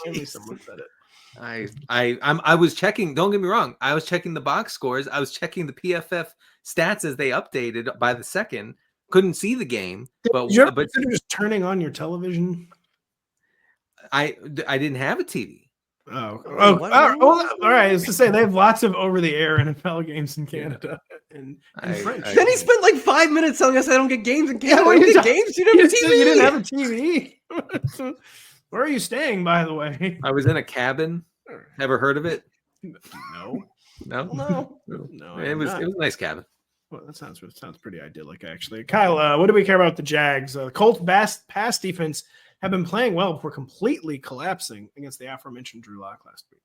Finally someone said it. I was checking. Don't get me wrong. I was checking the box scores. I was checking the PFF stats as they updated by the second. Couldn't see the game, but Did you ever consider just turning on your television? I didn't have a TV. All right. It's to say they have lots of over-the-air NFL games in Canada and French. Then he spent like 5 minutes telling us I don't get games in Canada. You get games? You don't have a TV. You didn't have a TV. Where are you staying, by the way? I was in a cabin. Ever heard of it? No. It was a nice cabin. Well, that sounds pretty idyllic, actually. Kyle, what do we care about the Jags? Colts' pass defense have been playing well before completely collapsing against the aforementioned Drew Lock last week.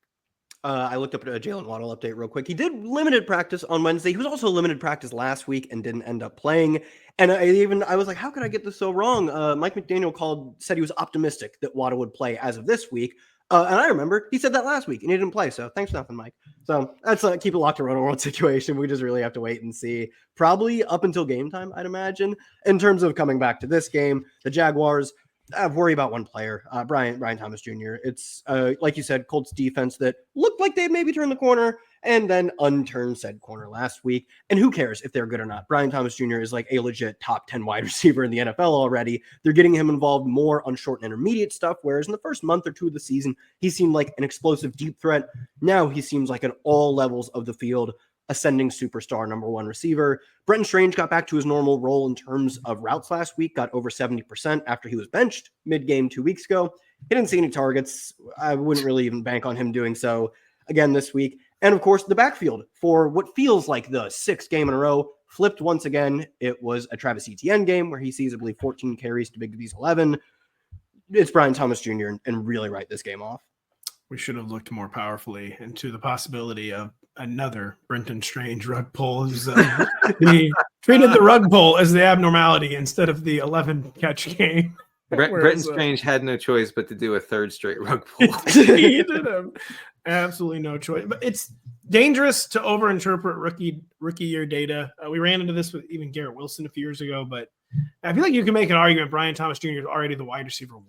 I looked up a Jalen Waddle update real quick. He did limited practice on Wednesday. He was also limited practice last week and didn't end up playing. And I was like, how could I get this so wrong? Mike McDaniel said he was optimistic that Waddle would play as of this week. And I remember he said that last week and he didn't play. So thanks for nothing, Mike. So that's a keep it locked to Rotoworld situation. We just really have to wait and see. Probably up until game time, I'd imagine. In terms of coming back to this game, the Jaguars, I worry about one player, Brian Thomas Jr. It's like you said, Colts defense that looked like they maybe turned the corner and then unturned said corner last week. And who cares if they're good or not? Brian Thomas Jr. is like a legit top 10 wide receiver in the NFL already. They're getting him involved more on short and intermediate stuff, whereas in the first month or two of the season, he seemed like an explosive deep threat. Now he seems like at all levels of the field, ascending superstar number 1 receiver. Brenton Strange got back to his normal role in terms of routes last week, got over 70% after he was benched mid-game 2 weeks ago. He didn't see any targets. I wouldn't really even bank on him doing so again this week. And of course, the backfield for what feels like the 6th game in a row flipped once again. It was a Travis Etienne game where he sees, I believe, 14 carries to Big B's 11. It's Brian Thomas Jr. and really write this game off. We should have looked more powerfully into the possibility of another Brenton Strange rug pull. He treated the rug pull as the abnormality instead of the 11 catch game. Brenton Strange had no choice but to do a 3rd straight rug pull. He did have absolutely no choice. But it's dangerous to overinterpret rookie year data. We ran into this with even Garrett Wilson a few years ago, but I feel like you can make an argument Brian Thomas Jr. is already the wide receiver 1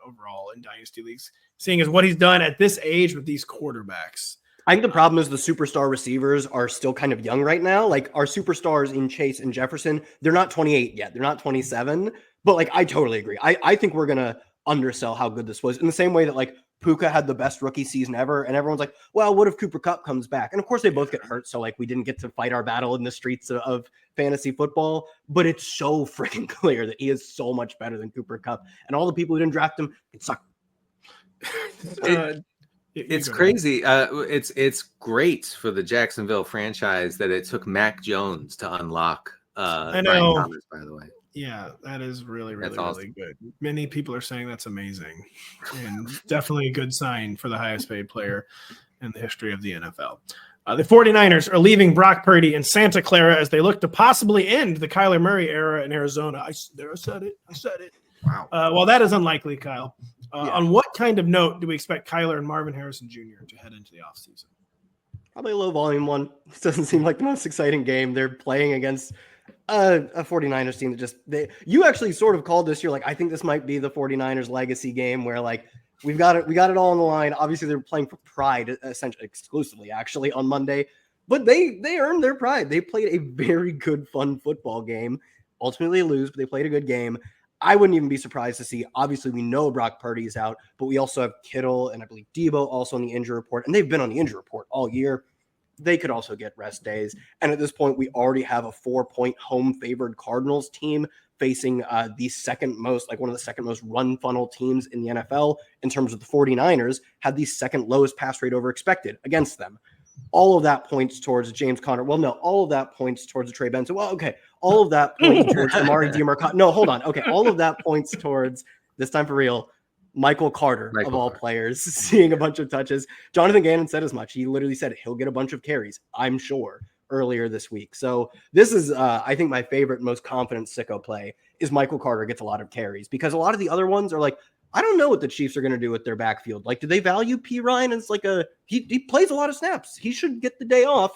overall in dynasty leagues, seeing as what he's done at this age with these quarterbacks. I think the problem is the superstar receivers are still kind of young right now. Like our superstars in Chase and Jefferson, they're not 28 yet. They're not 27. But like, I totally agree. I think we're going to undersell how good this was in the same way that like Puka had the best rookie season ever. And everyone's like, well, what if Cooper Kupp comes back? And of course they both get hurt. So like we didn't get to fight our battle in the streets of fantasy football, but it's so freaking clear that he is so much better than Cooper Kupp. And all the people who didn't draft him, it sucked. It's crazy. It's great for the Jacksonville franchise that it took Mac Jones to unlock Brian Thomas, by the way. Yeah, that is really awesome. good. Many people are saying that's amazing and definitely a good sign for the highest paid player in the history of the NFL. The 49ers are leaving Brock Purdy and Santa Clara as they look to possibly end the Kyler Murray era in Arizona. I said it. Wow. Well, that is unlikely, Kyle. On what kind of note do we expect Kyler and Marvin Harrison Jr. to head into the offseason? Probably a low volume one. This doesn't seem like the most exciting game. They're playing against a 49ers team that you actually sort of called this. You're like, I think this might be the 49ers legacy game where like We got it all on the line. Obviously, they're playing for pride, essentially exclusively, actually, on Monday. But they earned their pride. They played a very good, fun football game. Ultimately lose, but they played a good game. I wouldn't even be surprised to see. Obviously, we know Brock Purdy is out, but we also have Kittle and I believe Debo also on the injury report, and they've been on the injury report all year. They could also get rest days. And at this point, we already have a 4-point home favored Cardinals team facing the second most, like one of the second most run funnel teams in the NFL in terms of the 49ers, had the second lowest pass rate over expected against them. All of that points towards James Conner. Well, no, all of that points towards Trey Benson. Well, okay. All of that points towards Amari DiMercato. No, hold on. Okay. All of that points towards, this time for real, Michael Carter, of all players, seeing a bunch of touches. Jonathan Gannon said as much. He literally said he'll get a bunch of carries, I'm sure, earlier this week. So this is, I think, my favorite, most confident sicko play is Michael Carter gets a lot of carries, because a lot of the other ones are like, I don't know what the Chiefs are going to do with their backfield. Like, do they value P. Ryan as like he plays a lot of snaps. He should get the day off.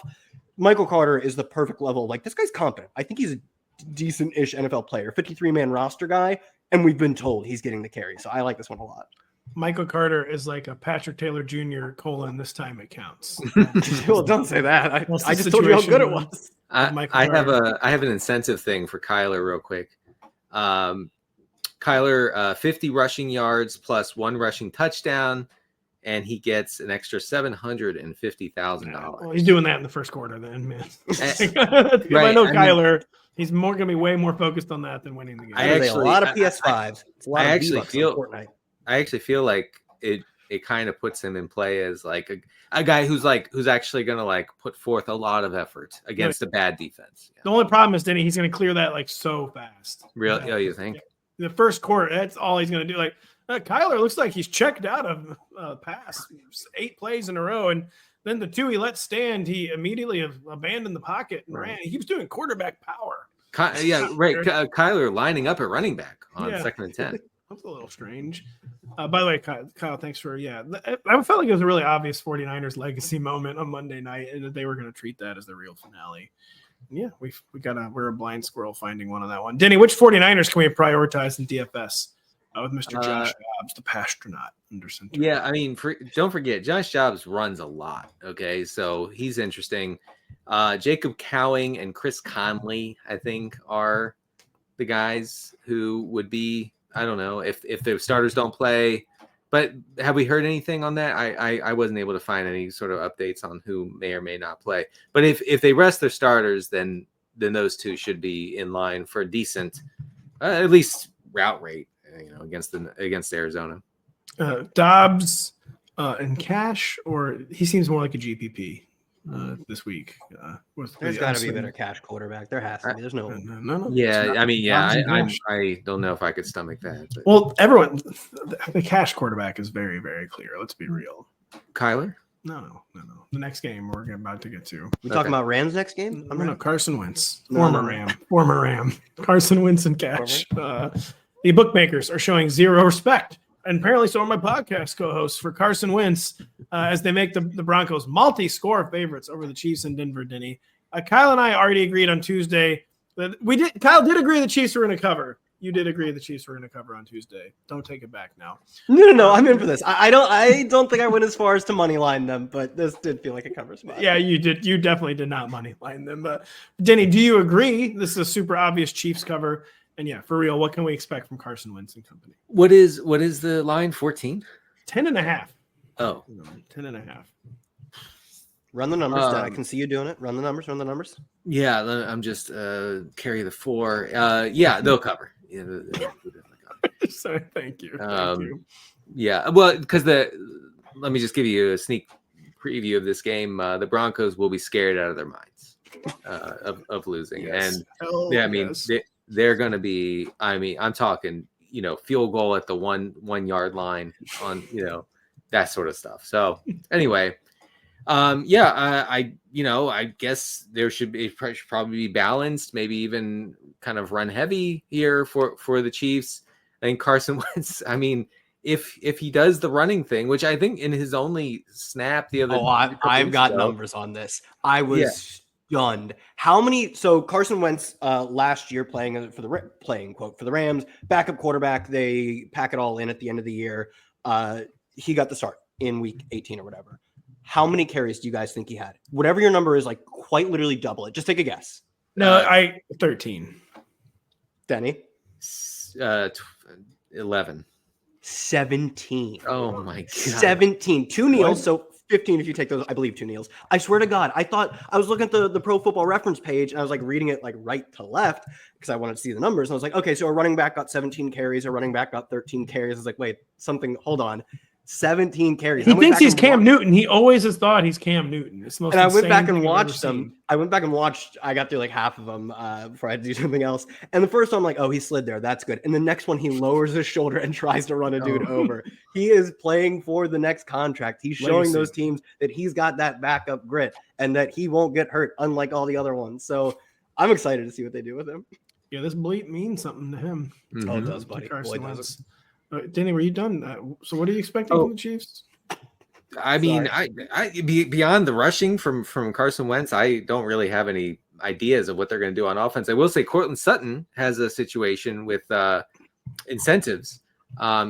Michael Carter is the perfect level. Like, this guy's competent. I think he's a decent-ish NFL player, 53-man roster guy, and we've been told he's getting the carry. So I like this one a lot. Michael Carter is like a Patrick Taylor Jr. : this time it counts. Well, don't say that. I just told you how good it was. I have an incentive thing for Kyler real quick. Kyler, 50 rushing yards plus 1 rushing touchdown, and he gets an extra $750,000. Well, he's doing that in the first quarter, then, man. Right, I know Kyler. He's going to be way more focused on that than winning the game. A lot of PS5s. It's a lot of Fortnite. I actually feel like it kind of puts him in play as like a guy who's actually going to like put forth a lot of effort against a bad defense. The only problem is, Denny, he's going to clear that like so fast. Really? Yeah. Oh, you think? The first quarter, that's all he's going to do. Like, Kyler looks like he's checked out of pass 8 plays in a row, and then the 2 he let stand, he immediately abandoned the pocket and ran. He was doing quarterback power. Yeah, right. Kyler lining up at running back on 2nd and 10. That's a little strange. By the way, Kyle, thanks for I felt like it was a really obvious 49ers legacy moment on Monday night, and that they were going to treat that as the real finale. Yeah, we're a blind squirrel finding one on that one. Denny, which 49ers can we prioritize in DFS with Mr. Josh Dobbs, the Pastronaut under center? Yeah, I mean, don't forget, Josh Dobbs runs a lot. Okay, so he's interesting. Jacob Cowing and Chris Conley, I think, are the guys who would be. I don't know if the starters don't play. But have we heard anything on that? I wasn't able to find any sort of updates on who may or may not play. But if they rest their starters, then those two should be in line for a decent, at least route rate, against Arizona. Dobbs and Cash, or he seems more like a GPP this week. There's got to be a better Cash quarterback. There has to be. There's no. Yeah, I mean, I don't know if I could stomach that. But. Well, the Cash quarterback is very, very clear. Let's be real. Kyler? No. The next game we're about to get to. We talking about Rams next game? No, Carson Wentz, former Ram, Carson Wentz and Cash. The bookmakers are showing zero respect, and apparently so are my podcast co-hosts, for Carson Wentz as they make the Broncos multi-score favorites over the Chiefs in Denver. Denny, Kyle and I already agreed on Tuesday that Kyle did agree the Chiefs were going to cover. You did agree the Chiefs were going to cover on Tuesday. Don't take it back now. No. I'm in for this. I don't think I went as far as to money line them, but this did feel like a cover spot. Yeah, you did. You definitely did not money line them. But Denny, do you agree this is a super obvious Chiefs cover? And yeah, for real, what can we expect from Carson Wentz and company? What is the line? 14? 10.5. Oh, 10.5. Run the numbers. I can see you doing it. Run the numbers. Yeah, I'm just carry the 4. Yeah, they'll cover. Yeah, they'll definitely cover. So thank you. Thank you. Yeah, well, because let me just give you a sneak preview of this game. The Broncos will be scared out of their minds of losing, yes. And I mean they're going to be. I mean, I'm talking field goal at the one yard line on that sort of stuff. So anyway. I guess there should probably be balanced, maybe even kind of run heavy here for the Chiefs. I think Carson Wentz, I mean, if he does the running thing, which I think in his only snap the other I've got numbers on this. I was stunned. How many? So Carson Wentz last year playing for the Rams, backup quarterback. They pack it all in at the end of the year. he got the start in week 18 or whatever. How many carries do you guys think he had? Whatever your number is, like quite literally double it. Just take a guess. No, 13. Denny? 11. 17. Oh my God. 17. 2 kneels, so 15 if you take those. I believe 2 kneels. I swear to God, I thought I was looking at the Pro Football Reference page and I was like reading it like right to left because I wanted to see the numbers. And I was like, okay, so a running back got 17 carries, a running back got 13 carries. I was like, wait, hold on. 17 carries. He thinks he's Cam Newton. He always has thought he's Cam Newton. It's the most and I went back and insane thing I've ever watched them. seen. I got through like half of them before I had to do something else. And the first one, I'm like, oh, he slid there. That's good. And the next one, he lowers his shoulder and tries to run a dude over. He is playing for the next contract. He's showing those teams that he's got that backup grit and that he won't get hurt, unlike all the other ones. So I'm excited to see what they do with him. Yeah, this bleep means something to him. Mm-hmm. Oh, it does, buddy. Boy, does it. Danny, were you done? So what are you expecting from the Chiefs? I mean, beyond the rushing from Carson Wentz, I don't really have any ideas of what they're going to do on offense. I will say Courtland Sutton has a situation with incentives.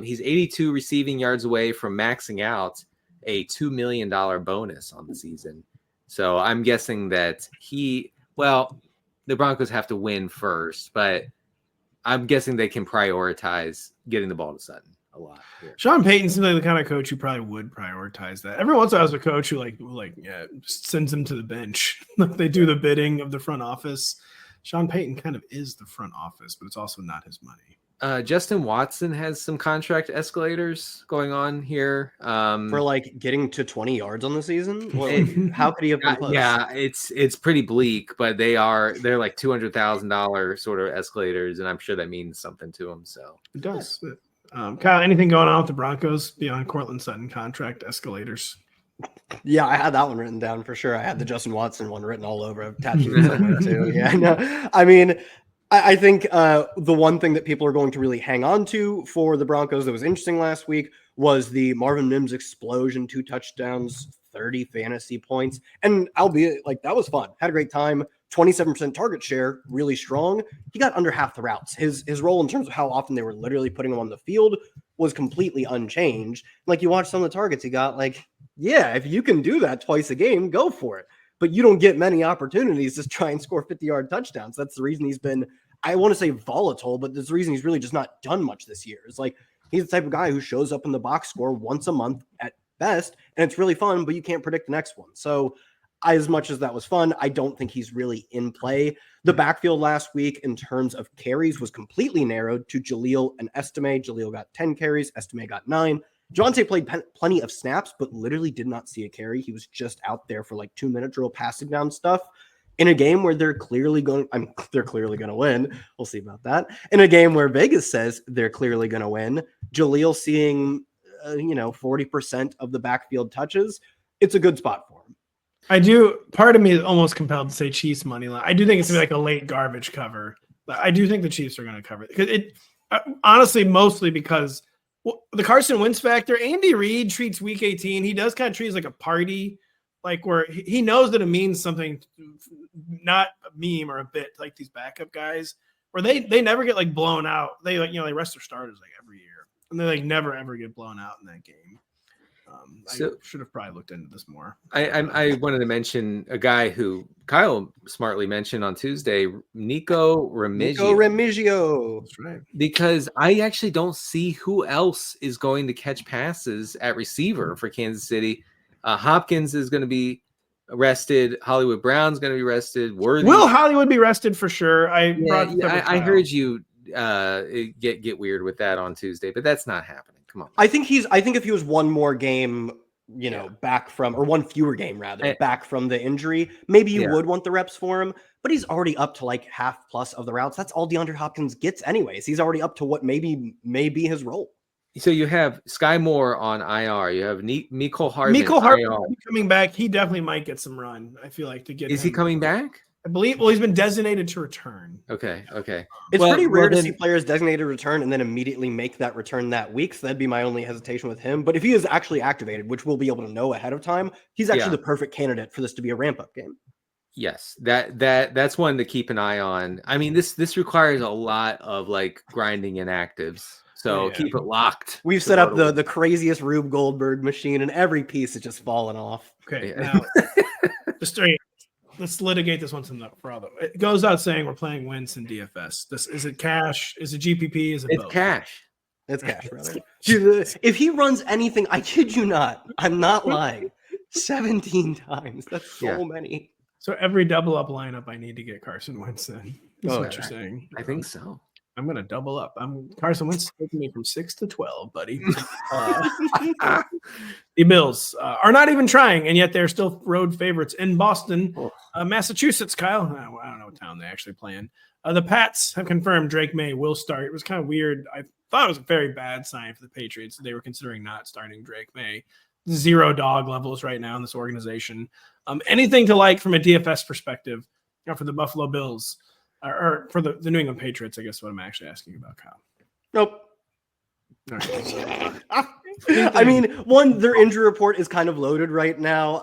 He's 82 receiving yards away from maxing out a $2 million bonus on the season. So I'm guessing that the Broncos have to win first, but I'm guessing they can prioritize getting the ball to Sutton a lot here. Sean Payton seems like the kind of coach who probably would prioritize that. Every once in a while, I was a coach who just sends him to the bench. They do the bidding of the front office. Sean Payton kind of is the front office, but it's also not his money. Justin Watson has some contract escalators going on here for like getting to 20 yards on the season. Well, how could he have been close? Yeah, it's pretty bleak, but they're like $200,000 sort of escalators, and I'm sure that means something to him. So it does. Kyle, anything going on with the Broncos beyond Courtland Sutton contract escalators? Yeah, I had that one written down for sure. I had the Justin Watson one written all over. I've tattooed it somewhere too. Yeah, no, I mean, I think the one thing that people are going to really hang on to for the Broncos that was interesting last week was the Marvin Mims explosion, 2 touchdowns, 30 fantasy points. And albeit like that was fun. Had a great time. 27% target share, really strong. He got under half the routes. His role in terms of how often they were literally putting him on the field was completely unchanged. Like you watch some of the targets he got, like, yeah, if you can do that twice a game, go for it. But you don't get many opportunities to try and score 50-yard touchdowns. That's the reason he's been, I want to say volatile, but there's the reason he's really just not done much this year. It's like he's the type of guy who shows up in the box score once a month at best, and it's really fun, but you can't predict the next one. So as much as that was fun, I don't think he's really in play. The backfield last week in terms of carries was completely narrowed to Jaleel and Estime. Jaleel got 10 carries. Estime got 9. Javonte played plenty of snaps, but literally did not see a carry. He was just out there for like 2-minute drill passing down stuff in a game where they're clearly going to win. We'll see about that. In a game where Vegas says they're clearly going to win, Jaleel seeing 40% of the backfield touches. It's a good spot for him. Part of me is almost compelled to say Chiefs money line. I do think it's going to be like a late garbage cover. But I do think the Chiefs are going to cover it. Because honestly, mostly because the Carson Wentz factor, Andy Reid treats week 18. He does kind of treat it like a party, like where he knows that it means something, not a meme or a bit like these backup guys, where they never get like blown out. They they rest their starters like every year, and they like never ever get blown out in that game. I should have probably looked into this more. I wanted to mention a guy who Kyle smartly mentioned on Tuesday, Nico Remigio. That's right. Because I actually don't see who else is going to catch passes at receiver for Kansas City. Hopkins is going to be arrested. Hollywood Brown's going to be arrested. Will Hollywood be arrested for sure? I heard you get weird with that on Tuesday, but that's not happening. Come on. I think if he was one more game, back from, or one fewer game rather, back from the injury, maybe you would want the reps for him, but he's already up to like half plus of the routes. That's all DeAndre Hopkins gets anyways. He's already up to what may be his role. So you have Sky Moore on IR. You have Mecole Hardman. Mecole Hardman coming back. He definitely might get some run. I feel like to get. Is he coming back? I believe. Well, he's been designated to return. Okay. It's pretty rare to see players designated to return and then immediately make that return that week. So that'd be my only hesitation with him. But if he is actually activated, which we'll be able to know ahead of time, he's actually the perfect candidate for this to be a ramp-up game. Yes, that's one to keep an eye on. I mean, this requires a lot of like grinding inactives. So keep it locked. We've set up the craziest Rube Goldberg machine, and every piece is just falling off. Okay, now let's litigate this once and for all. It goes out saying we're playing Wentz in DFS. Is it cash? Is it GPP? Is it It's both? cash. It's cash, brother. Dude, if he runs anything, I kid you not, I'm not lying. 17 times. That's so many. So every double up lineup, I need to get Carson Wentz in. That's what you're saying. I think so. I'm going to double up. Carson Wentz taking me from 6 to 12, buddy. The Bills are not even trying, and yet they're still road favorites in Boston, Massachusetts, Kyle. I don't know what town they actually play in. The Pats have confirmed Drake May will start. It was kind of weird. I thought it was a very bad sign for the Patriots. They were considering not starting Drake May. 0 dog levels right now in this organization. Anything to like from a DFS perspective for the Buffalo Bills or for the New England Patriots, I guess what I'm actually asking about, Kyle. Nope. All right. I mean, one, their injury report is kind of loaded right now.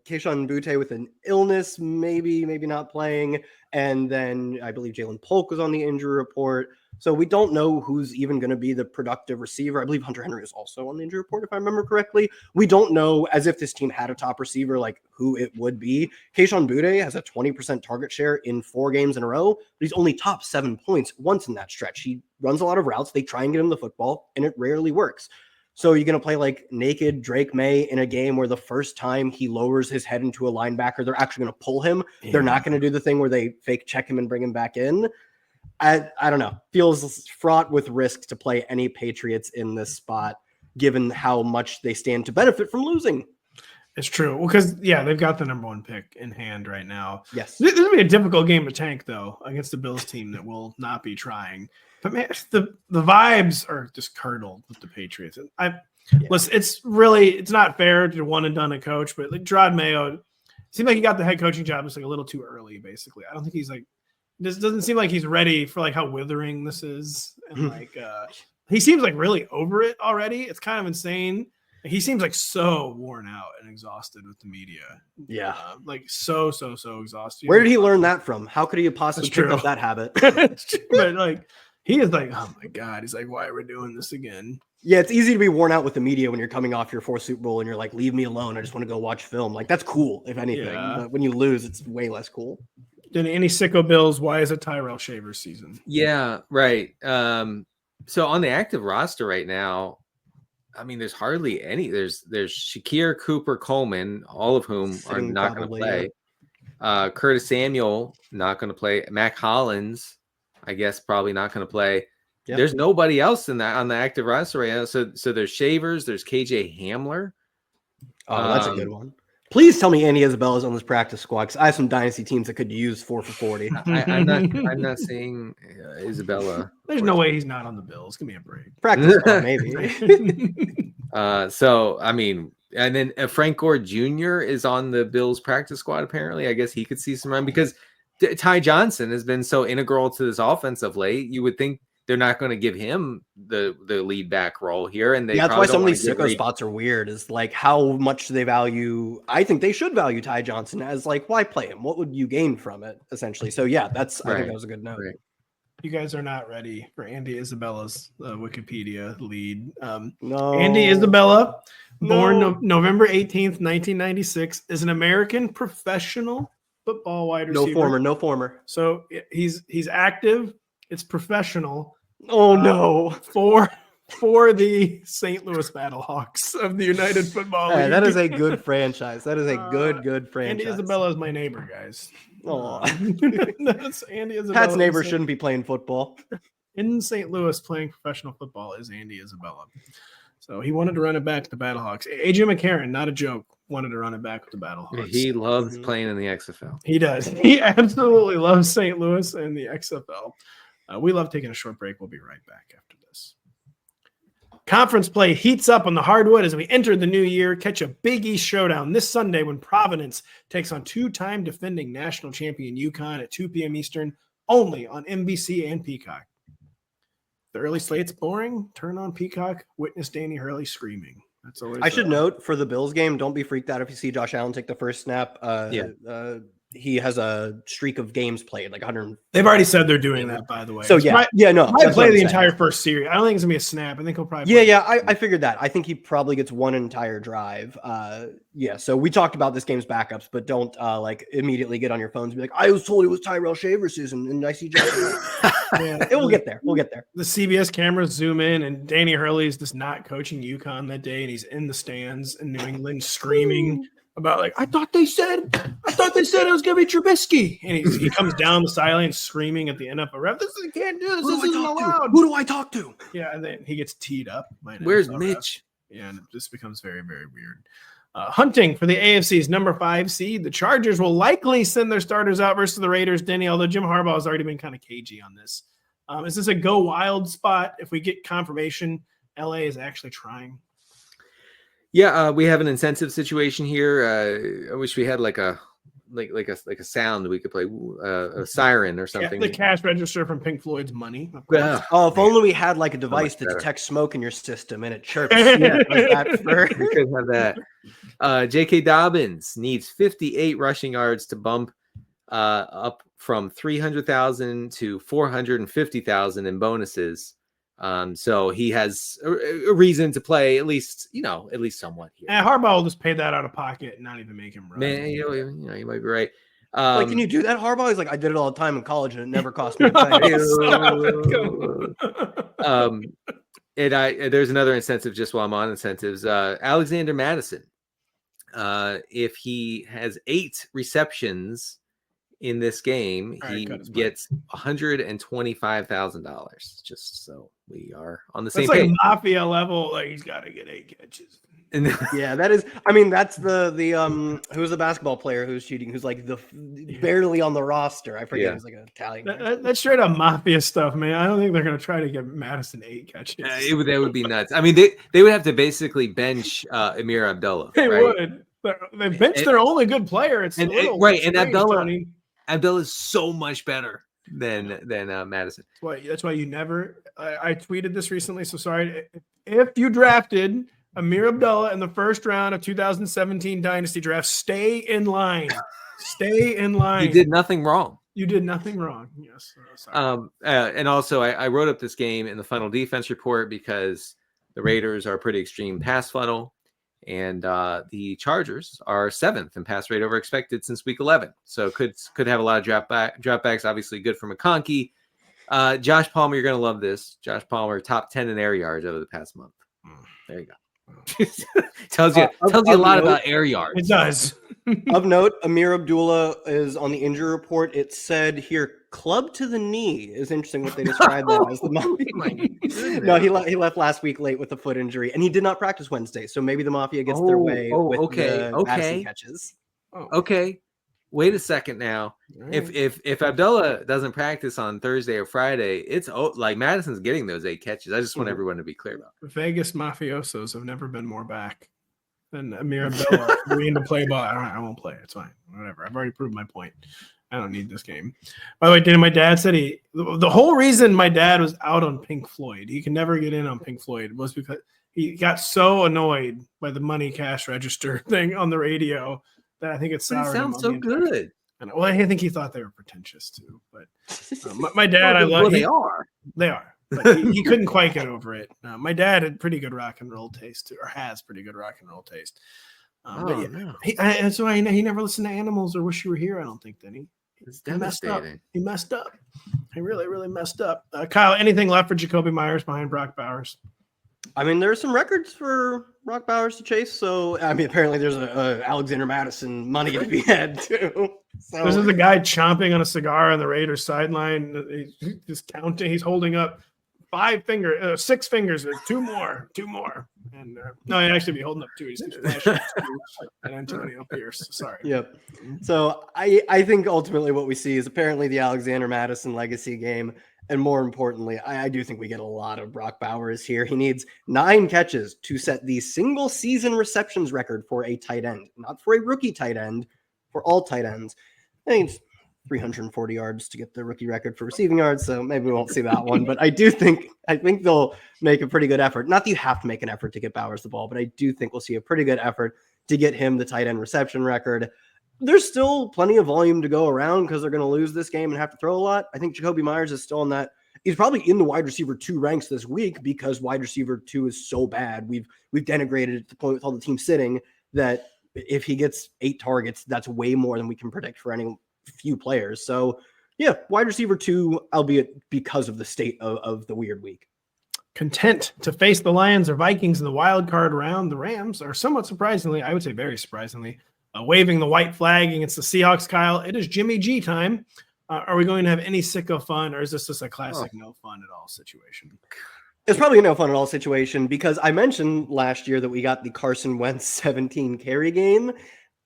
Kayshon Boutte with an illness, maybe not playing. And then I believe Jalen Polk was on the injury report. So we don't know who's even going to be the productive receiver. I believe Hunter Henry is also on the injury report, if I remember correctly. We don't know, as if this team had a top receiver, like who it would be. Kayshon Boutte has a 20% target share in 4 games in a row, but he's only top 7 points once in that stretch. He runs a lot of routes. They try and get him the football, and it rarely works. So you're going to play like naked Drake May in a game where the first time he lowers his head into a linebacker, they're actually going to pull him. Yeah. They're not going to do the thing where they fake check him and bring him back in. I don't know. Feels fraught with risk to play any Patriots in this spot, given how much they stand to benefit from losing. It's true. Well, because, they've got the number 1 pick in hand right now. Yes. This will be a difficult game to tank, though, against the Bills team that will not be trying. But, man, the vibes are just curdled with the Patriots. Listen, it's not fair to one and done a coach, but like Gerard Mayo, seemed like he got the head coaching job just like a little too early, basically. I don't think he's like, this doesn't seem like he's ready for like how withering this is. And like, he seems like really over it already. It's kind of insane. He seems like so worn out and exhausted with the media. Yeah. Like so exhausted. Where did he learn that from? How could he have possibly picked up that habit? But like, he is like, oh my God. He's like, why are we doing this again? Yeah, it's easy to be worn out with the media when you're coming off your 4th Super Bowl and you're like, leave me alone. I just want to go watch film. Like, that's cool, if anything. Yeah. But when you lose, it's way less cool. Any sicko Bills? Why is it Tyrell Shavers season? Yeah, right. So on the active roster right now, I mean, there's hardly any. There's Shakir, Cooper, Coleman, all of whom are not going to play. Yeah. Curtis Samuel not going to play. Mac Hollins, I guess, probably not going to play. Yep. There's nobody else on the active roster right now. So there's Shavers, there's KJ Hamler. Oh, that's a good one. Please tell me Andy Isabella's on this practice squad, because I have some dynasty teams that could use 4 for 40. I'm not seeing Isabella. There's no way he's not on the Bills. Give me a break. Practice squad, maybe. So I mean, and then Frank Gore Jr. is on the Bills practice squad. Apparently, I guess he could see some run because Ty Johnson has been so integral to this offense of late. You would think they're not going to give him the lead back role here. And that's why some of these sicko spots are weird, is like how much they value. I think they should value Ty Johnson as like, why play him? What would you gain from it, essentially? So yeah, I think that was a good note. Right. You guys are not ready for Andy Isabella's Wikipedia lead. No. Andy Isabella, born November 18th, 1996, is an American professional football wide receiver. No former. So he's active. It's professional. Oh no! For the St. Louis Battlehawks of the United Football League. That is a good franchise. That is a good franchise. Andy Isabella is my neighbor, guys. Oh, that's Andy Isabella. Pat's neighbor shouldn't be playing football. In St. Louis, playing professional football is Andy Isabella. So he wanted to run it back to the Battlehawks. AJ McCarron, not a joke, wanted to run it back with the Battlehawks. He loves playing in the XFL. He does. He absolutely loves St. Louis and the XFL. We love taking a short break. We'll be right back after this. Conference play heats up on the hardwood as we enter the new year. Catch a Big East showdown this Sunday when Providence takes on 2-time defending national champion UConn at 2 p.m. Eastern, only on NBC and Peacock. The early slate's boring. Turn on Peacock. Witness Danny Hurley screaming. That's always. I should note for the Bills game, don't be freaked out if you see Josh Allen take the first snap. he has a streak of games played, like 100. They've already said they're doing that, by the way. So no, might play the entire first series. I don't think it's gonna be a snap. I think he'll probably. I figured that. I think he probably gets one entire drive. So we talked about this game's backups, but don't like immediately get on your phones and be like, I was told it was Tyrell Shavers' season, and I see We'll get there. We'll get there. The CBS cameras zoom in, and Danny Hurley's just not coaching UConn that day, and he's in the stands in New England screaming about like, I thought they said it was gonna be Trubisky, and he comes down the sideline screaming at the end of a ref. This can't do this. This isn't allowed. Who do I talk to? Yeah, and then he gets teed up. Where's Mitch? Yeah, and this becomes very, very weird. Hunting for the AFC's number 5 seed. The Chargers will likely send their starters out versus the Raiders, Denny, although Jim Harbaugh has already been kind of cagey on this. Is this a go wild spot? If we get confirmation, LA is actually trying. Yeah, we have an incentive situation here. I wish we had like a sound we could play, a siren or something. Yeah, the cash register from Pink Floyd's Money. Yeah. Oh, if only we had like a device to detect smoke in your system and it chirps. We could have that. J.K. Dobbins needs 58 rushing yards to bump up from 300,000 to 450,000 in bonuses. So he has a reason to play at least somewhat here. And Harbaugh will just pay that out of pocket and not even make him run. Man, you might be right. Like, can you do that, Harbaugh? He's like, I did it all the time in college and it never cost me. There's another incentive just while I'm on incentives. Alexander Madison, if he has 8 receptions in this game, he gets $125,000. Just so we are on the same page. Like mafia level. Like he's got to get 8 catches. Yeah, that is. I mean, that's the who's the basketball player who's cheating? Who's like the barely on the roster? I forget. He's like an Italian. That's straight up mafia stuff, man. I don't think they're gonna try to get Madison 8 catches. That would be nuts. I mean, they would have to basically bench Amir Abdullah. They would. They benched their only good player. It's and Abdullah is so much better than Madison. That's why you never. I tweeted this recently, so sorry. If you drafted Amir Abdullah in the first round of 2017 Dynasty Draft, stay in line. Stay in line. You did nothing wrong. You did nothing wrong. Yes. And also, I wrote up this game in the final defense report because the Raiders are a pretty extreme pass funnel. And the Chargers are 7th in pass rate over expected since week 11. So could have a lot of dropbacks. Obviously good for McConkey. Josh Palmer, you're going to love this. Josh Palmer, top 10 in air yards over the past month. There you go. tells you a lot about air yards. It does. Of note, Amir Abdullah is on the injury report. It said here, club to the knee. Is interesting what they described that as. No, he left last week late with a foot injury, and he did not practice Wednesday. So maybe the Mafia gets their way with the Madison catches. Okay. Wait a second now. Right. If Abdullah doesn't practice on Thursday or Friday, it's like Madison's getting those 8 catches. I just want everyone to be clear about it. Vegas mafiosos have never been more back than Amir Abdullah agreeing to play ball. I won't play. It's fine. Whatever. I've already proved my point. I don't need this game. By the way, Danny, my dad said the whole reason my dad was out on Pink Floyd, he could never get in on Pink Floyd, was because he got so annoyed by the money cash register thing on the radio that I think it sounds so good. And I think he thought they were pretentious too. But my dad, I love. They are. They are. But he couldn't quite get over it. My dad had pretty good rock and roll taste, too, or has pretty good rock and roll taste. That's why he never listened to Animals or Wish You Were Here. I don't think, Denny. It's devastating. He messed up. He really, really messed up. Kyle, anything left for Jacoby Myers behind Brock Bowers? I mean, there's some records for Brock Bowers to chase. So, I mean, apparently there's a Alexander Madison money to be had, too. So. This is a guy chomping on a cigar on the Raiders sideline. He's just counting. He's holding up 6 fingers. 2 more. And no, he'd actually be holding up 2. He's flashing and Antonio Pierce. Sorry. Yep. So I think ultimately what we see is apparently the Alexander Madison legacy game. And more importantly, I do think we get a lot of Brock Bowers here. He needs 9 catches to set the single season receptions record for a tight end, not for a rookie tight end, for all tight ends. I think it's 340 yards to get the rookie record for receiving yards. So maybe we won't see that one, but I think they'll make a pretty good effort. Not that you have to make an effort to get Bowers the ball, but I do think we'll see a pretty good effort to get him the tight end reception record. there's still plenty of volume to go around because they're going to lose this game and have to throw a lot. I think Jacoby Myers is still in that. He's probably in the wide receiver 2 ranks this week because wide receiver 2 is so bad. We've denigrated it to the point with all the teams sitting that if he gets 8 targets, that's way more than we can predict for any few players. So yeah, wide receiver 2, albeit because of the state of the weird week. Content to face the Lions or Vikings in the wild card round. The Rams are somewhat surprisingly, I would say very surprisingly, waving the white flag against the Seahawks. Kyle, it is Jimmy G time. Are we going to have any sicko fun, or is this just a classic no fun at all situation? It's probably a no fun at all situation because I mentioned last year that we got the Carson Wentz 17 carry game.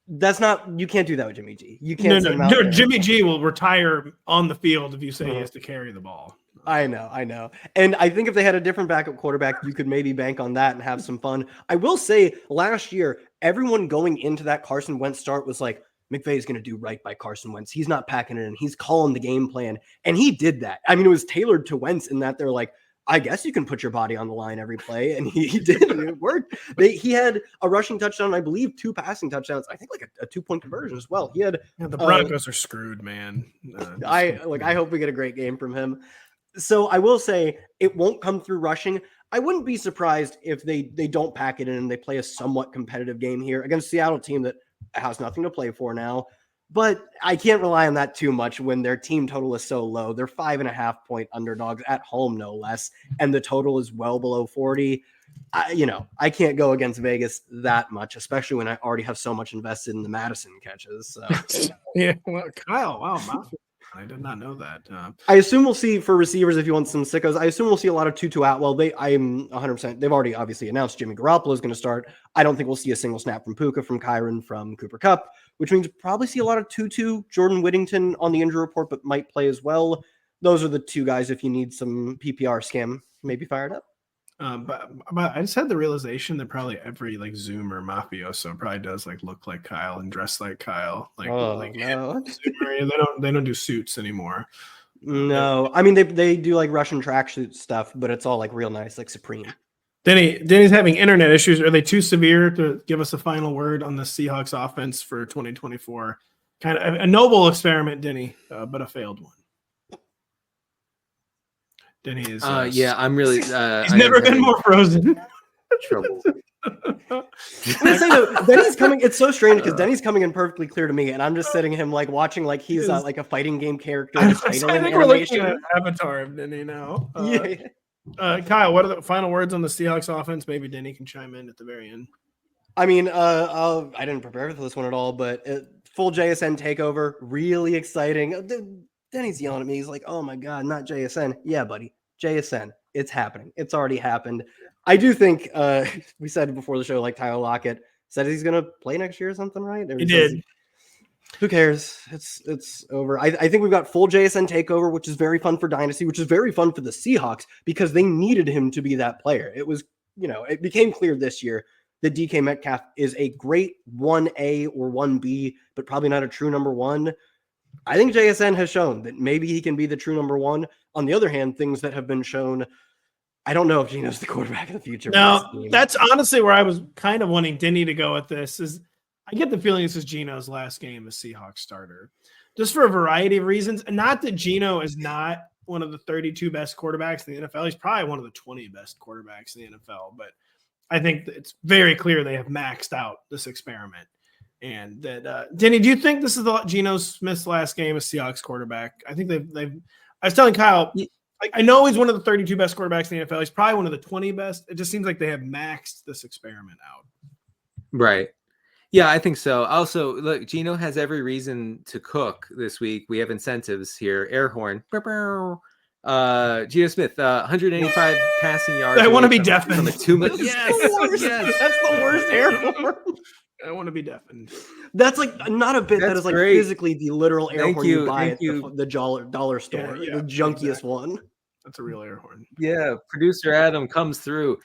That's not, you can't do that with Jimmy G. You can't. No, Jimmy G will retire on the field if you say he has to carry the ball. I know. And I think if they had a different backup quarterback, you could maybe bank on that and have some fun. I will say last year, everyone going into that Carson Wentz start was like, McVay's going to do right by Carson Wentz. He's not packing it in. He's calling the game plan. And he did that. I mean, it was tailored to Wentz in that they're like, I guess you can put your body on the line every play. And he did. It worked. He had a rushing touchdown, I believe 2 passing touchdowns. I think like a 2-point conversion as well. He had the Broncos are screwed, man. I hope we get a great game from him. So I will say it won't come through rushing. I wouldn't be surprised if they don't pack it in and they play a somewhat competitive game here against a Seattle team that has nothing to play for now. But I can't rely on that too much when their team total is so low. They're 5.5-point underdogs at home, no less. And the total is well below 40. I can't go against Vegas that much, especially when I already have so much invested in the Madison catches. So. Yeah, well, Kyle, wow, I did not know that. I assume we'll see for receivers if you want some sickos. I assume we'll see a lot of Tutu Atwell. I'm 100%. They've already obviously announced Jimmy Garoppolo is going to start. I don't think we'll see a single snap from Puka, from Kyron, from Cooper Kupp, which means probably see a lot of Tutu, Jordan Whittington on the injury report, but might play as well. Those are the 2 guys if you need some PPR scam, maybe fired up. But I just had the realization that probably every like Zoom or mafioso probably does like look like Kyle and dress like Kyle. No. They don't do suits anymore. No, I mean they do like Russian tracksuit stuff, but it's all like real nice, like Supreme. Denny's having internet issues. Are they too severe to give us a final word on the Seahawks offense for 2024? Kind of a noble experiment, Denny, but a failed one. Denny is. I'm really. He's never been more frozen. Trouble. I'm gonna say though, Denny's coming. It's so strange because Denny's coming in perfectly clear to me, and I'm just sitting him like watching like he's like a fighting game character. I think we're looking at an avatar of Denny now. Kyle, what are the final words on the Seahawks offense? Maybe Denny can chime in at the very end. I mean, I didn't prepare for this one at all, but full JSN takeover, really exciting. Denny's yelling at me. He's like, "Oh my God, not JSN." Yeah, buddy, JSN. It's happening. It's already happened. I do think we said before the show, like Tyler Lockett said he's going to play next year or something, right? He did. Who cares? It's over. I think we've got full JSN takeover, which is very fun for Dynasty, which is very fun for the Seahawks because they needed him to be that player. It was, it became clear this year that DK Metcalf is a great 1A or 1B, but probably not a true number 1. I think JSN has shown that maybe he can be the true number 1. On the other hand, things that have been shown, I don't know if Geno's the quarterback of the future. No, that's honestly where I was kind of wanting Denny to go with this. Is I get the feeling this is Geno's last game as Seahawks starter, just for a variety of reasons. And not that Geno is not one of the 32 best quarterbacks in the NFL. He's probably one of the 20 best quarterbacks in the NFL. But I think it's very clear they have maxed out this experiment. And that Denny, do you think this is Geno Smith's last game as Seahawks quarterback? I think they've. I was telling Kyle, I know he's one of the 32 best quarterbacks in the NFL. He's probably one of the 20 best. It just seems like they have maxed this experiment out. Right. Yeah, I think so. Also, look, Geno has every reason to cook this week. We have incentives here. Air horn. Geno Smith, 185 passing yards. I want to be deafened. From a 2 million. Yes, that's the worst air horn. I want to be deafened. That's like not a bit. That is like great. Physically the literal air horn you buy at the dollar store. Yeah, the junkiest exactly. one. That's a real air horn. Yeah, producer Adam comes through.